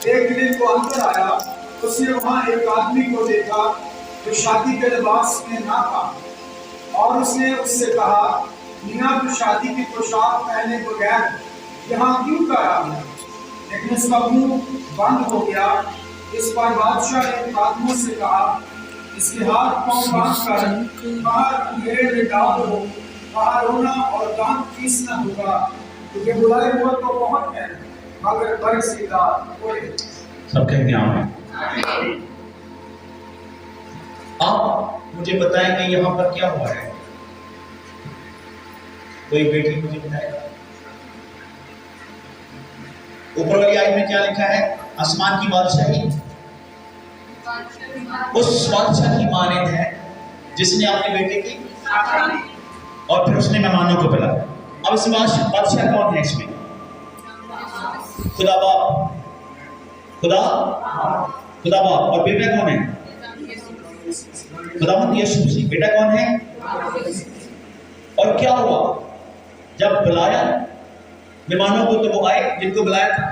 देखने को अंदर आया, उसने वहां एक आदमी को देखा जो शादी के लिबास में ना था। और उसने उससे कहा, मियां तो शादी की पोशाक पहने बगैर यहाँ क्यों कर रहा है? लेकिन उसका मुंह बंद हो गया। इस पर बादशाह ने आदमियों से कहा, इसके हाथ पांव बांधकर बाहर अंधेरे में डाल दो। वहां रोना और दांत पीसना होगा, क्योंकि बुलाए हुए तो बहुत है मगर बरसीदार कोई। सब कहेंगे आमीन। आप मुझे बताएंगे यहाँ पर क्या हुआ है? कोई बेटी मुझे बताएगा? ऊपर वाली आयत में क्या लिखा है? आसमान की बादशाही उस बादशाह की मानद है जिसने अपने बेटे की और फिर उसने मेहमानों को बुलाया। अब इस बादशाह कौन है इसमें? खुदा बाप, खुदा बाप। और बेटा कौन है? खुदावंद यीशु मसीह। बेटा कौन है? और क्या हुआ जब बुलाया मेहमानों को? तो वो आए जिनको बुलाया था।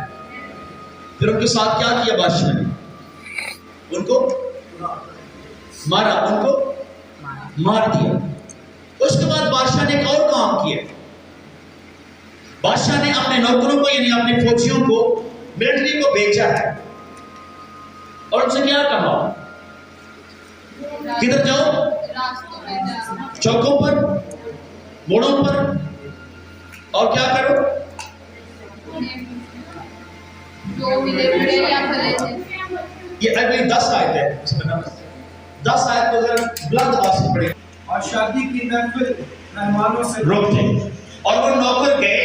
फिर उनके साथ क्या किया बादशाह ने? उनको मारा, उनको मार दिया। उसके बाद बादशाह ने एक और काम किया। बादशाह ने अपने नौकरों को यानी अपने फौजियों को मिलिट्री को भेजा है और उनसे क्या कहा? किधर जाओ? चौकों पर, मोड़ों पर, और क्या करो? जो मिले बड़े या भले ये अगली 10 आयत है। 10 आयत को जरा बुलंद आवाज से पढ़े। और शादी की महफिल मेहमानों से रोकते और वो नौकर गए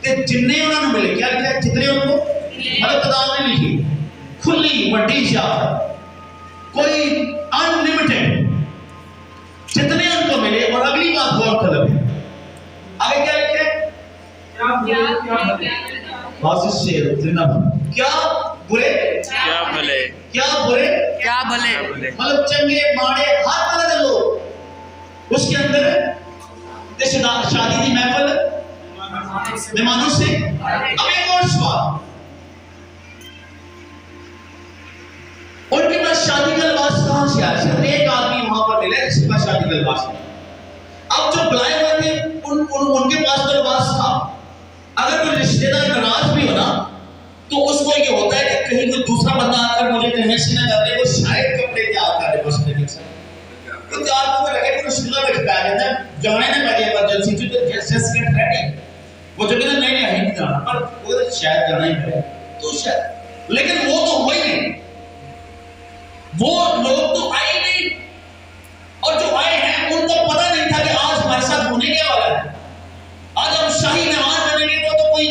कि जितने उन्होंने मिले, क्या लिखा है? जितने उनको मतलब किताब में लिखी खुली वड्डी शाह, कोई अनलिमिटेड, जितने उनको मिले। और अगली बात बहुत तलब है, आगे क्या लिखा है? क्या बुरे क्या भले मतलब चंगे माड़े हर तरह के लोग उसके अंदर शादी की महफिल मेहमानों से। अब एक और सवाल, उनके पास शादी का लिबास कहां से आया? सिर्फ एक आदमी वहां पर मिला जिसके पास शादी का लिबास था। अब जो बुलाए हुए थे उनके पास तो लिबास था। अगर कोई रिश्तेदार नाराज भी हो ना, तो उसको ये होता है कि कहीं कोई दूसरा बंदा आकर मुझे कहीं से ना करने को शायद कपड़े तैयार करने को उसने नहीं सकता। तो चार को लगे कि शुरू में बैठा रहता है, जाने ना पड़े इमरजेंसी तो जस्ट गेट रेडी। वो जो कहते नहीं है नहीं जाना, पर वो तो शायद जाना ही पड़े तो शायद। लेकिन वो तो हुई नहीं, वो लोग तो आए नहीं। और जो आए हैं उनको पता नहीं था कि आज हमारे साथ होने क्या वाला है। आज हम शाही मेहमान बनेंगे। तो कोई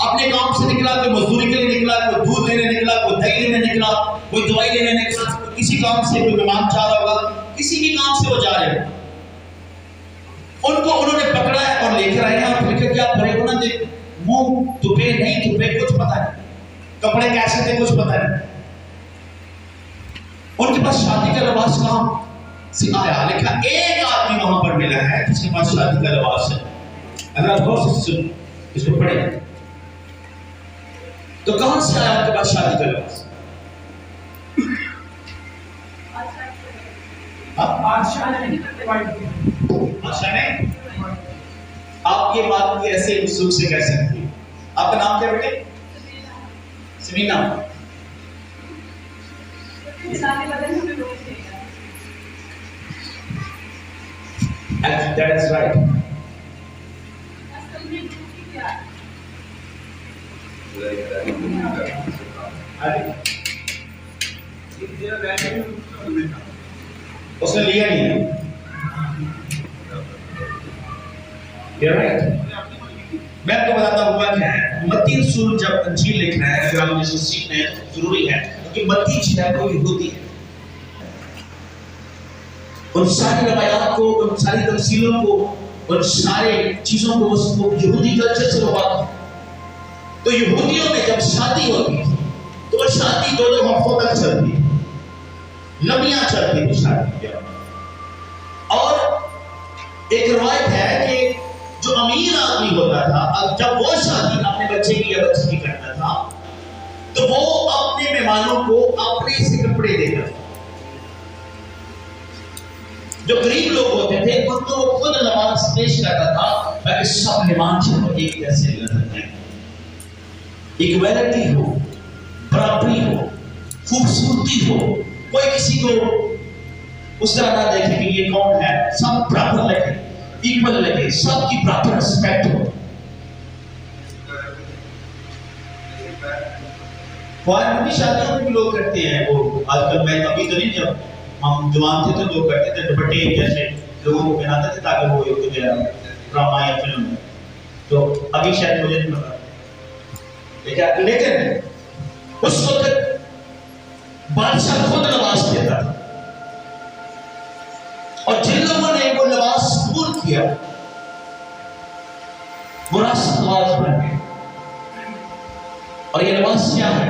अपने काम से निकला, कोई मजदूरी के लिए निकला, कोई दूध लेने निकला, कोई दही लेने निकला, कोई दवाई लेने निकला, किसी काम से कोई मेहमान चाह रहा होगा, किसी भी काम से वो जा रहे हैं। उनको उन्होंने पकड़ा है और लेकर आए हैं और फिर क्या भरे होना दे, मुंह दुबे नहीं दुबे कुछ पता नहीं, कपड़े कैसे थे कुछ पता नहीं। उनके पास शादी का लिबास कहां से आया? लिखा एक आदमी वहां पर मिला है जिसके पास शादी का लिबास है। अगर आप गौर से इसको पढ़े तो कहां से आया उनके पास शादी का लिबास? बादशाह ने आप ये बात को ऐसे उत्सुक से कह सकते हैं? आपका नाम क्या बेटे? समीना। That is right. उसने लिया नहीं। You're right. मैं आपको बताता हूँ हुआ क्या है। मत्ती रसूल जब अंजील लिखना है, अगर हम इसे सीखना है तो जरूरी है, क्योंकि मत्ती जो है वो यहूदी है। उन सारी रवायात को, उन सारी तफसीलों को उन सारे चीजों को उसको यहूदी कल्चर से वाकिफ। तो यहूदियों में जब शादी होती थी तो वो शादी 2-2 हफ्तों तक चलती, लंबियां चलती थी शादी। और एक रवायत है कि जो अमीर आदमी होता था, अब जब वो शादी अपने बच्चे की या बच्ची की करता था तो वो अपने मेहमानों को अपने से कपड़े देता था। जो गरीब लोग होते थे उनको वो खुद नमाज पेश करता था ताकि सब निमाज एक जैसे नजर आए, इक्वालिटी हो, बराबरी हो, खूबसूरती हो, कोई किसी को उस तरह ना देखे कि ये कौन है, सब बराबर लगे, इक्वल लगे, सबकी बराबर रिस्पेक्ट हो। फॉरेन की शादियों में भी लोग करते हैं वो आजकल। मैं अभी तो नहीं, जब हम जवान थे तो लोग करते थे दुपट्टे जैसे लोगों को पहनाते थे ताकि वो एक ड्रामा या फिल्म में, तो अभी शायद मुझे नहीं पता। लेकिन उस वक्त बादशाह खुद लिबास देता था और जिन लोगों ने वो लिबास कबूल किया वो रास्तबाज बन गए। और ये लिबास क्या है?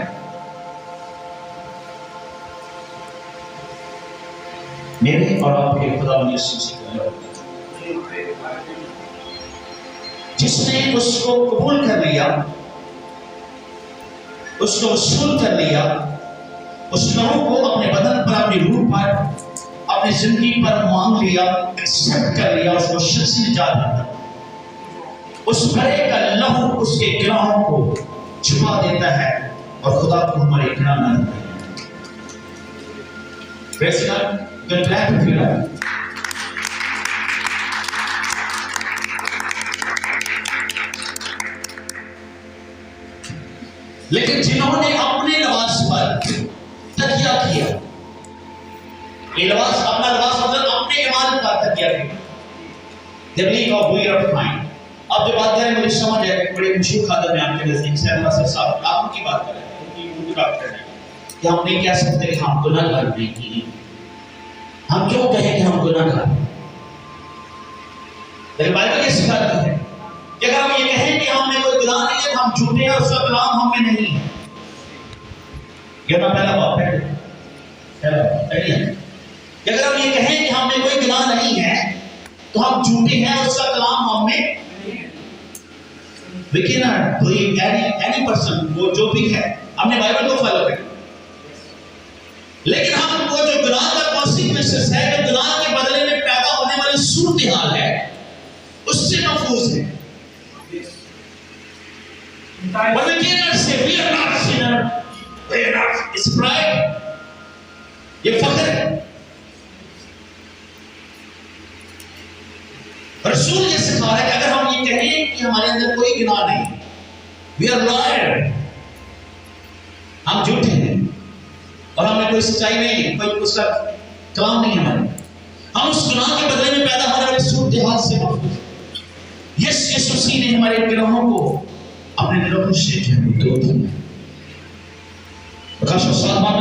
मेरे और आपके खुदा यीशु मसीह, जिसने उसको कबूल कर लिया, उसको वसूल कर लिया, उस लोगों को अपने बदन पर, अपनी रूह पर, अपनी जिंदगी पर मांग लिया, एक्सेप्ट कर लिया, उसको शख्सी निजात देता। उस बड़े का लहू उसके गुनाहों को छुपा देता है और खुदा को हमारे गुनाह न देता है। Praise God. Good clap if you like. लेकिन जिन्होंने अपने लिबास पर तकिया किया, ये लिबास अपना लिबास मतलब अपने ईमान पर तकिया किया, the belief of we are fine। अब जो बात करें मुझे समझ आए, बड़े मुश्किल खातर में आपके नजदीक से अल्लाह साहब आप की बात कर रहे हैं, उनकी उर्दू डॉक्टर है कि हम नहीं कह सकते कि हम गुनाहगार नहीं की। हम क्यों कहें कि हम गुनाहगार? लेकिन बाइबल ये सिखाती है कि अगर हम ये कहें कि हमने कोई गुनाह नहीं है तो हम झूठे हैं, उसका कलाम हम में नहीं है। ये ना पहला बात है कि अगर हम ये कहें कि हमने कोई गुनाह नहीं है तो हम झूठे हैं, उसका कलाम हम में नहीं है। We cannot believe any person, वो जो भी है, हमने बाइबल को फॉलो किया, लेकिन हम वो जो गुनाह का कॉन्सिक्वेंसेस है, जो गुनाह के बदले में पैदा होने वाली सूरत हाल है, उससे महफूज है। But we cannot say we are not sinner, we are not, it's pride, ये फख्र है। रसूल ये सिखा रहा है कि अगर हम ये कहें कि हमारे अंदर कोई गुनाह नहीं, we are liar, हम झूठे हैं और हमें कोई सच्चाई नहीं है, कोई उसका कलाम नहीं है हमारे, हम उस गुनाह के बदले में पैदा होने वाली सूरत हाल से महफूज। यीशु मसीह ने हमारे गुनाहों को अपने दिलों में से धो दिया। प्रकाश में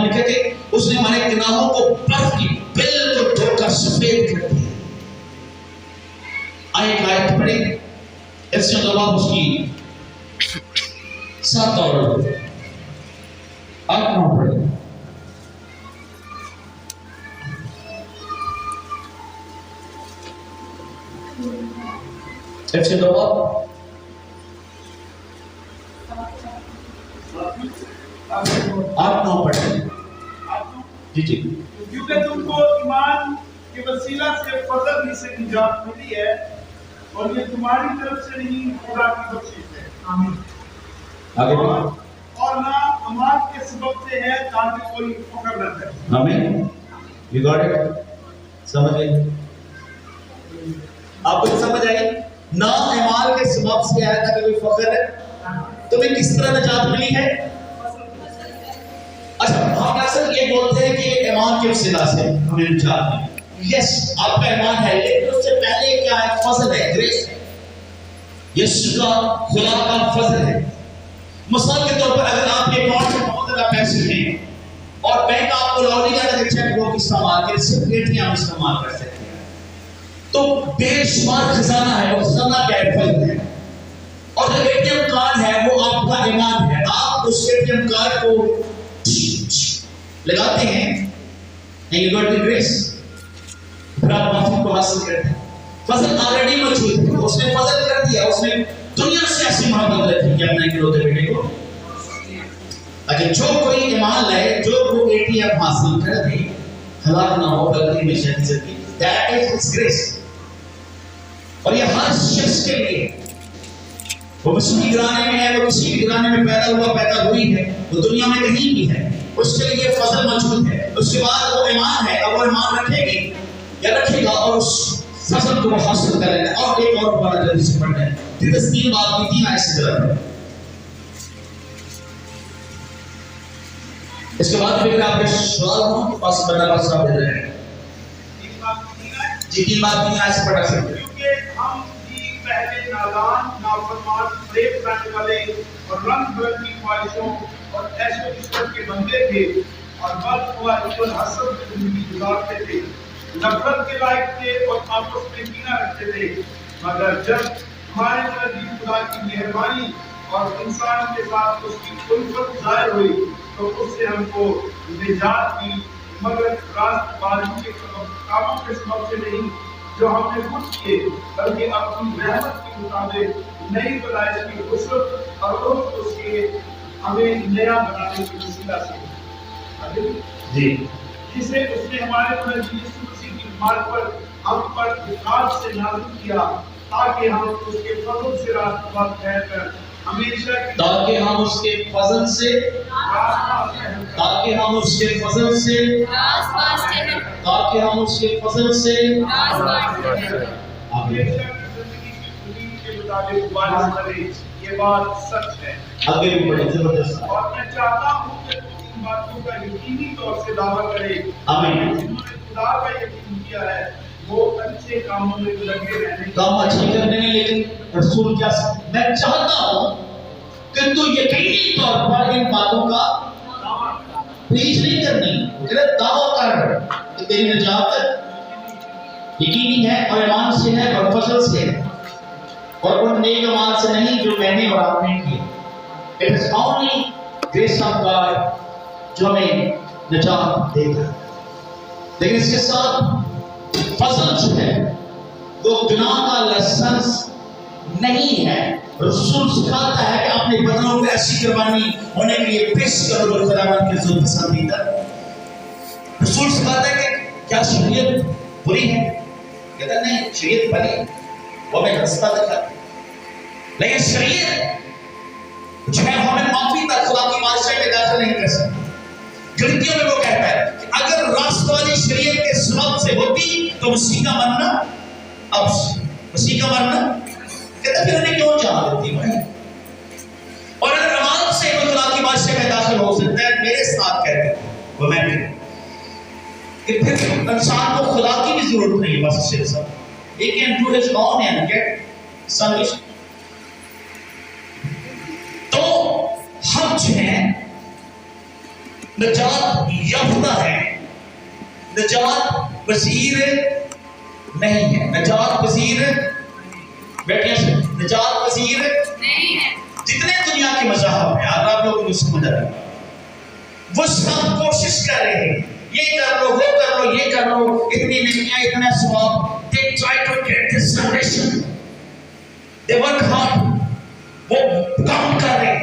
लिखे थे, उसने हमारे गुनाहों को बर्फ की बिल्कुल धोकर सफेद कर दिया। आयत पढ़े, इससे जवाब उसकी 7 और 8 पढ़े। इससे जवाब 8-9 पढ़े। जी जी। क्योंकि तुमको ईमान के वसीला से फजल से निजात मिली है और ये तुम्हारी तरफ से नहीं, खुदा की बख्शिश है। आमीन। आगे और ना अमाल के सबब से है ताकि कोई फख्र न करे। आमीन। You got it? समझ आई? आपको समझ आई? ना अमाल के सबब से है ताकि कोई फख्र है। तुम्हें किस तरह निजात मिली है? अच्छा, हम अक्सर ये बोलते हैं कि ईमान के वसीला से हमें निजात मिली। यस, आपका ईमान है, लेकिन उससे पहले क्या है? फजल है, ग्रेस है, यीशु का खुदा का फजल है। मिसाल के तौर पर अगर आपके अकाउंट में बहुत ज्यादा पैसे हैं और बैंक आपको लॉटरी का चेक बुक इस्तेमाल के सिर्फ एटीएम इस्तेमाल कर सकते हैं, तो बेशुमार खजाना है, और खजाना क्या है? फल है। और जो एटीएम कार्ड है वो आपका ईमान है। आप उस एटीएम कार्ड को लगाते हैं and you got the grace, फिर आप माफी को हासिल करते हैं। फजल ऑलरेडी मौजूद है, उसने फजल कर दिया, उसने दुनिया से ऐसी मोहब्बत रखी कि अपने इकलौते बेटे को। अगर जो कोई ईमान लाए, जो वो एटीएम हासिल कर दे, हलाक ना हो बल्कि हमेशा की जिंदगी, दैट इज हिज ग्रेस। और ये हर शख्स के लिए, वो मुस्लिम घराने में है, वो किसी भी घराने में पैदा हुई है, वो दुनिया में कहीं भी है, उसके लिए फजल मौजूद है। उसके बाद वो ईमान है, अब वो ईमान रखेगी या रखेगा और उस फजल को हासिल करेगा। और एक और बड़ा जल्दी से पढ़ना है, तीस तीन बात की तीन ऐसी जगह है। इसके बाद फिर आपके सवाल हो के पास बड़ा साहब दे रहे हैं जी। तीन बात की ऐसे पढ़ा सकते हैं क्योंकि हम भी पहले नादान, नाफरमान, फरेब करने वाले और रंग बिरंगी ख्वाहिशों और ऐशो इश्क के बंदे थे और बदख्वाही हसद की जिंदगी गुजारते थे, नफरत के लायक थे और आपस में कीना रखते थे। मगर जब हमारे नबी खुदा की मेहरबानी और इंसान के साथ उसकी उल्फत जाहिर हुई तो उससे हमको निजात दी, मगर रास्तबाजी के कामों के सबब से नहीं जो हमने खुद किए, बल्कि अपनी रहमत के मुताबिक नई पैदाइश की वसअत और उसके हमें नया बनाने की वसीला से जी, जिसे उसने हमारे नबी यीशु मसीह की मार्फत हम पर इताअत से नाज़िल किया, ताकि हम उसके फजल से रास्तबाज ठहरकर हमेशा ताकि हम उसके फजल से ताकि हम उसके फजल से ताकि हम उसके फजल से हमेशा की जिंदगी की उम्मीद के मुताबिक बारिश करे। ये बात सच है। आगे भी बढ़े जबरदस्त। और मैं चाहता हूँ कि इन बातों का यकीनी तौर से दावा करे, आमीन। जिन्होंने खुदा का यकीन किया है वो अच्छे कामों में लगे रहने, काम अच्छे करने में। लेकिन रसूल क्या, मैं चाहता हूँ कि तू यकीनी तौर पर इन बातों का प्रीच नहीं करनी, दावा कर कि तेरी निजात यकीनी है और ईमान से है और फजल से है और उन नेक अमाल से नहीं जो मैंने और आपने किए। It is only grace of God जो हमें निजात देगा। लेकिन इसके साथ फजल जो है वो गुनाह का लाइसेंस नहीं है। रसूल सिखाता है कि अपने बदनों को ऐसी कुर्बानी होने के लिए पेश करो जो खुदावंद के हुजूर पसंदीदा। रसूल सिखाता है कि क्या शरीयत बुरी है? कहता नहीं, शरीयत भली है, वो हमें रास्ता दिखाती है। लेकिन शरीयत जो है हमें माफी तक खुदा की बादशाही में दाखिल नहीं कर सकती। गिनतियों में वो कहता है कि अगर रास्ते वाली शरीयत के सबब से होती तो मसीह का मरना, अब मसीह का मरना कहता फिर उन्हें क्यों जान देती भाई। और अगर अमाल से वो खुदा की बादशाही में दाखिल हो सकता है, मेरे साथ कहते वो मैं कि फिर इंसान को खुदा की भी जरूरत नहीं है। बस सिर्फ he can do his own and get salvation। तो हम जो हैं निजात याफ्ता है, निजात पसीर नहीं है। निजात पसीर बेटियां से निजात पसीर नहीं है। जितने दुनिया के मज़ाहब हैं, अगर आप लोग मुझे समझ आ रहे हैं, वो सब कोशिश कर रहे हैं, ये कर लो, वो कर लो, ये कर लो, इतनी नेकियां, इतना सवाब। They try to get this salvation. They work hard. वो काम कर रहे हैं,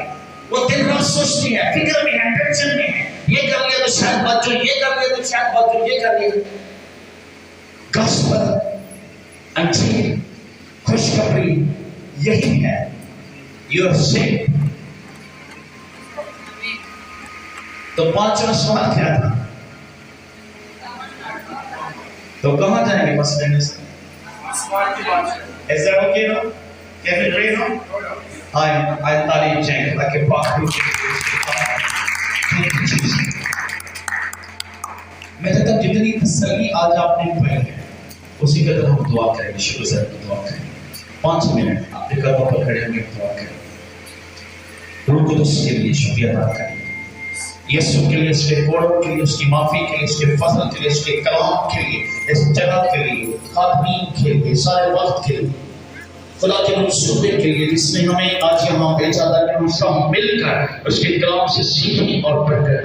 वो दिन रात सोचती है, फिक्र में है, टेंशन में है, ये कर लिया तो शायद बच जाओ, ये कर लिया तो शायद बच जाओ, ये कर लिया। गॉस्पेल अंजीर खुशखबरी यही है, यू आर सेव। तो पांचवा सवाल क्या था? तो कहाँ जाएंगे बस लेने से? Is that okay now? Can we pray now? I तारीफ चाहिए ताकि बाकी मैं कहता जितनी तसल्ली आज आपने पाई है उसी कदर हम दुआ करेंगे, शुक्र से दुआ करेंगे। 5 मिनट आपके कदमों पर खड़े होकर दुआ करें, रूह कुदस के लिए शुक्रिया अदा करें। यीशु के लिए, इसके कोड़ों के लिए, उसकी माफी के लिए, इसके फजल के लिए, इसके कलाम के लिए, इस जगह के लिए, खादमीन के लिए, सारे वक्त के लिए, खुदा के मंसूबे के लिए जिसने हमें आज यहाँ भेजा था कि हम सब मिलकर उसके कलाम से सीखें और पढ़कर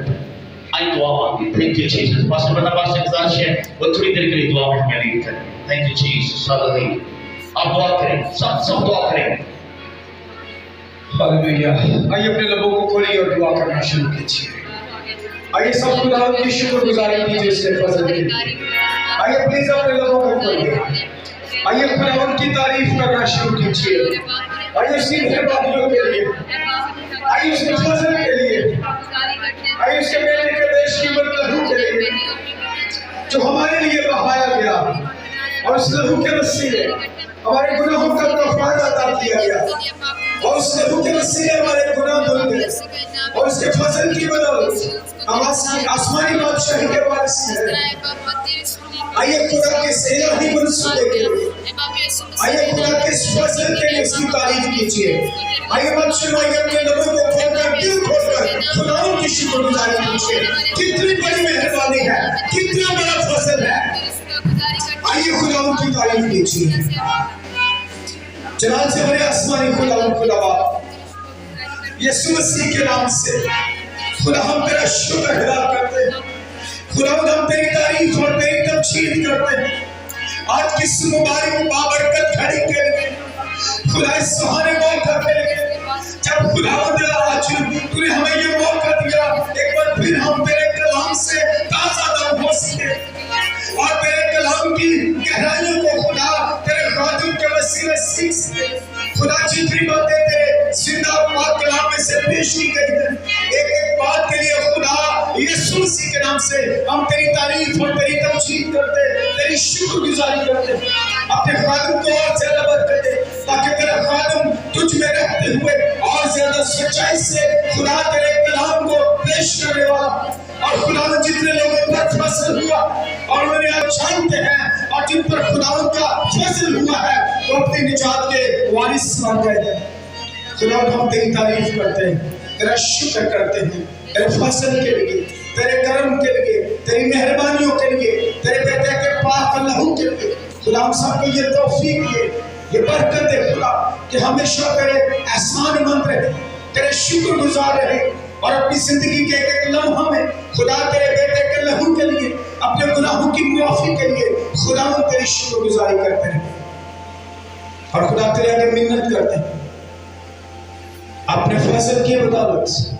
आई दुआ मांगे। Thank you Jesus. पास्टर बरनबास से गुजारिश है वो थोड़ी देर के लिए दुआ में हमें लीड करें। Thank you Jesus. हालेलुया। आप दुआ करें, सब दुआ करें। हालेलुया। आइए अपने लबों को खोलिए और दुआ करना शुरू कीजिए। आइए सब खुदा की शुक्रगुजारी कीजिए इसके फजल के लिए। आइए प्लीज अपने लबों को खोलिए। आइए खुदावन की तारीफ करना शुरू कीजिए। आइए उसकी मेहरबानियों के लिए, आइए उसके फजल के लिए, आइए उसके बेटे के बेशकीमत लहू के लिए जो हमारे लिए बहाया गया और उस लहू के वसीले हमारे गुनाहों का गफरान अता किया गया और उस लहू के वसीले हमारे गुनाह धुल गए और उसके फजल की बदौलत हम आसमानी बादशाही के वारिस हैं। आइए खुदा के इलाही मंसूबे के लिए, आइए खुदा के फजल के लिए उसकी तारीफ कीजिए। आइए मत शर्माइए, अपने लोगों को खोलकर, दिल खोलकर खुदा की शुक्रगुजारी कीजिए। कितनी बड़ी मेहरबानी है, कितना बड़ा फजल है। आइए खुदा की तारीफ कीजिए। जलाल से बड़े आसमानी खुदा यीशु मसीह के नाम से खुदा हम तेरा शुक्र अदा करते हैं। खुदा हम तेरी तारीफ और तेरी तमजीद करते हैं। आज किस मुबारक बाबरकत घड़ी के लिए, खुदा इस सुहाने मौका के लिए जब खुदा आज तूने हमें ये मौका दिया एक बार फिर हम तेरे कलाम से ताज़ा हो सके और तेरे कलाम की गहराइयों को खुदा तेरे खादिम के वसीले सीख सके। खुदा जितनी बातें तेरे जिंदा पाक कलाम में से पेश की गई है, एक एक बात के लिए खुदा यीशु मसीह के नाम से हम तेरी तारीफ और तेरी तमजीद करते, तेरी शुक्रगुजारी करते। अपने खादिम को और ज्यादा बरकत दे ताकि तेरा खादिम तुझ में रहते हुए और ज्यादा सच्चाई से खुदा तेरे कलाम को पेश करने वाला और खुदा जितने लोगों पर फजल हुआ और उन्हें आप जानते हैं और जिन पर खुदा का फजल हुआ है वो अपनी निजात के वारिस बन गए हैं। खुदा हम तेरी तारीफ करते हैं, तेरा शुक्र करते हैं तेरे फजल के लिए, तेरे करम के लिए, तेरी मेहरबानियों के लिए, तेरे बेटे के पाक लहू के लिए। खुदा हम सबको ये तौफीक दे, ये बरकत दे खुदा कि हमेशा तेरे एहसान मंद रहे, तेरे शुक्रगुजार रहे और अपनी जिंदगी के एक लम्हा में खुदा तेरे बेटे के लहू के लिए, अपने गुनाहों की मुआफी के लिए खुदा हम तेरी शुक्रगुजारी करते हैं और खुदा तेरे आगे मिन्नत करते हैं अपने फजल की बदौलत।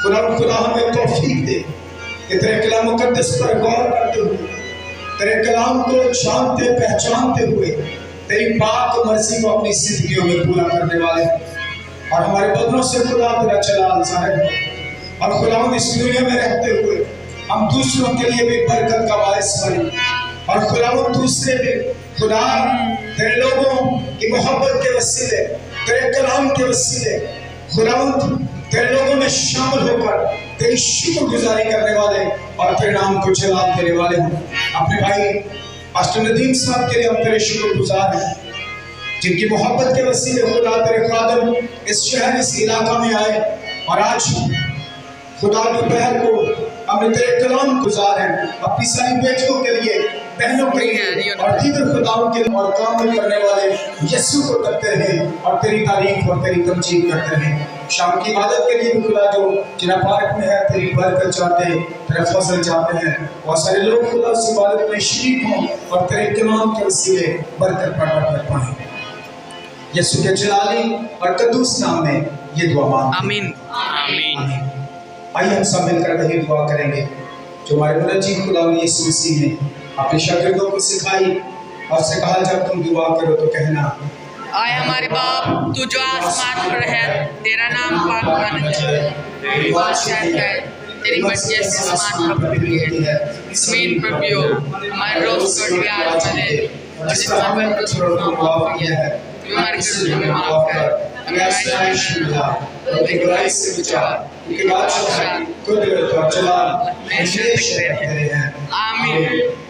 खुदा हमें तौफीक दे कि तेरे कलाम मुकद्दस पर गौर करते हुए, तेरे कलाम को जानते पहचानते हुए तेरी पाक मर्जी को अपनी जिंदगियों में पूरा करने वाले और हमारे बदनों से खुदा तेरा जलाल ज़ाहिर हो और खुदा इस दुनिया में रहते हुए हम दूसरों के लिए भी बरकत का बायस बने और खुदा दूसरे भी खुदा तेरे लोगों की मोहब्बत के वसीले, तेरे कलाम के वसीले खुदा तेरे लोगों में शामिल होकर तेरी शुक्रगुजारी करने वाले और तेरे नाम को जलाल देने वाले हों। अपने भाई पास्टर नदीम साहब के लिए हम तेरे शुक्रगुजार हैं जिनकी मोहब्बत के वसीले खुदा तेरे खादिम इस शहर इस इलाका में आए और आज खुदा दोपहर को हमने तेरे कलाम गुजार हैं अपनी सारी बेटियों के लिए, बहनों के लिए और दीगर खुदाओं के लिए और काम करने वाले यीशु को करते रहे और तेरी तारीफ और तेरी तमजीद करते रहे। शाम की इबादत के लिए भी खुदा जो जिना पार्क में है तेरी बरकत चाहते हैं, तेरा फजल चाहते हैं, बहुत सारे लोग खुदा उस इबादत में शरीक हों और तेरे कलाम के वसीले बरकत पैदा कर पाएं। यीशु के जलाली और कद्दूस नाम में ये दुआ मांगते हैं। आमीन आमीन। आइए हम सब मिलकर वही दुआ करेंगे जो हमारे मुनज्जी खुदा यीशु मसीह ने अपने शागिर्दों को सिखाई और से कहा जब तुम दुआ करो तो कहना, आए हमारे बाप तू जो आसमान पर है, तेरा नाम पाक माना जाए, तेरी बादशाहत है, तेरी मर्जी आसमान पर भी है, जमीन पर भी हो। हमारे रोज को आज मिले, जिस पर कुछ माफ किया है, जो हमारे गुनाहों में माफ कर, हमें आशीष मिला, अपनी बुराई से बचा, क्योंकि बादशाह कुदरत और जलाल हमेशा तेरे हैं। आमीन।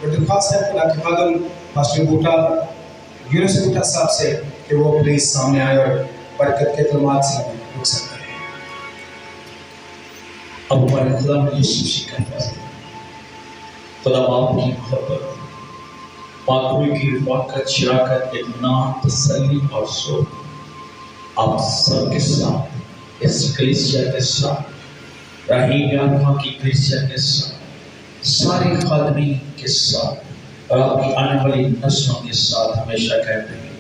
और दरख्वास्त है खुदा के खादिम पास्टर बूटा यूनुस बूटा साहब से कि वो प्लीज सामने आए और बरकत के कलमात से रुक सकते हैं। अब हमारे खुदा में यीशु से कहता है, खुदा बाप की मोहब्बत, पाकरू की रफ़ाक़त, शराकत, इत्मीनान, तसल्ली और सुख आप सबके साथ, इस कलीसिया के साथ, राहीम यानफा की कलीसिया के साथ, सारे खादमी के साथ और आपकी आने वाली नस्लों के साथ हमेशा कहते हैं।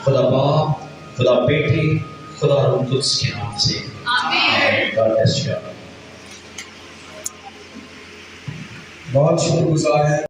खुदा बाप, खुदा बेटे, खुदा रूह कुद्स के नाम से आमीन। God bless you. बहुत शुक्रगुजार है।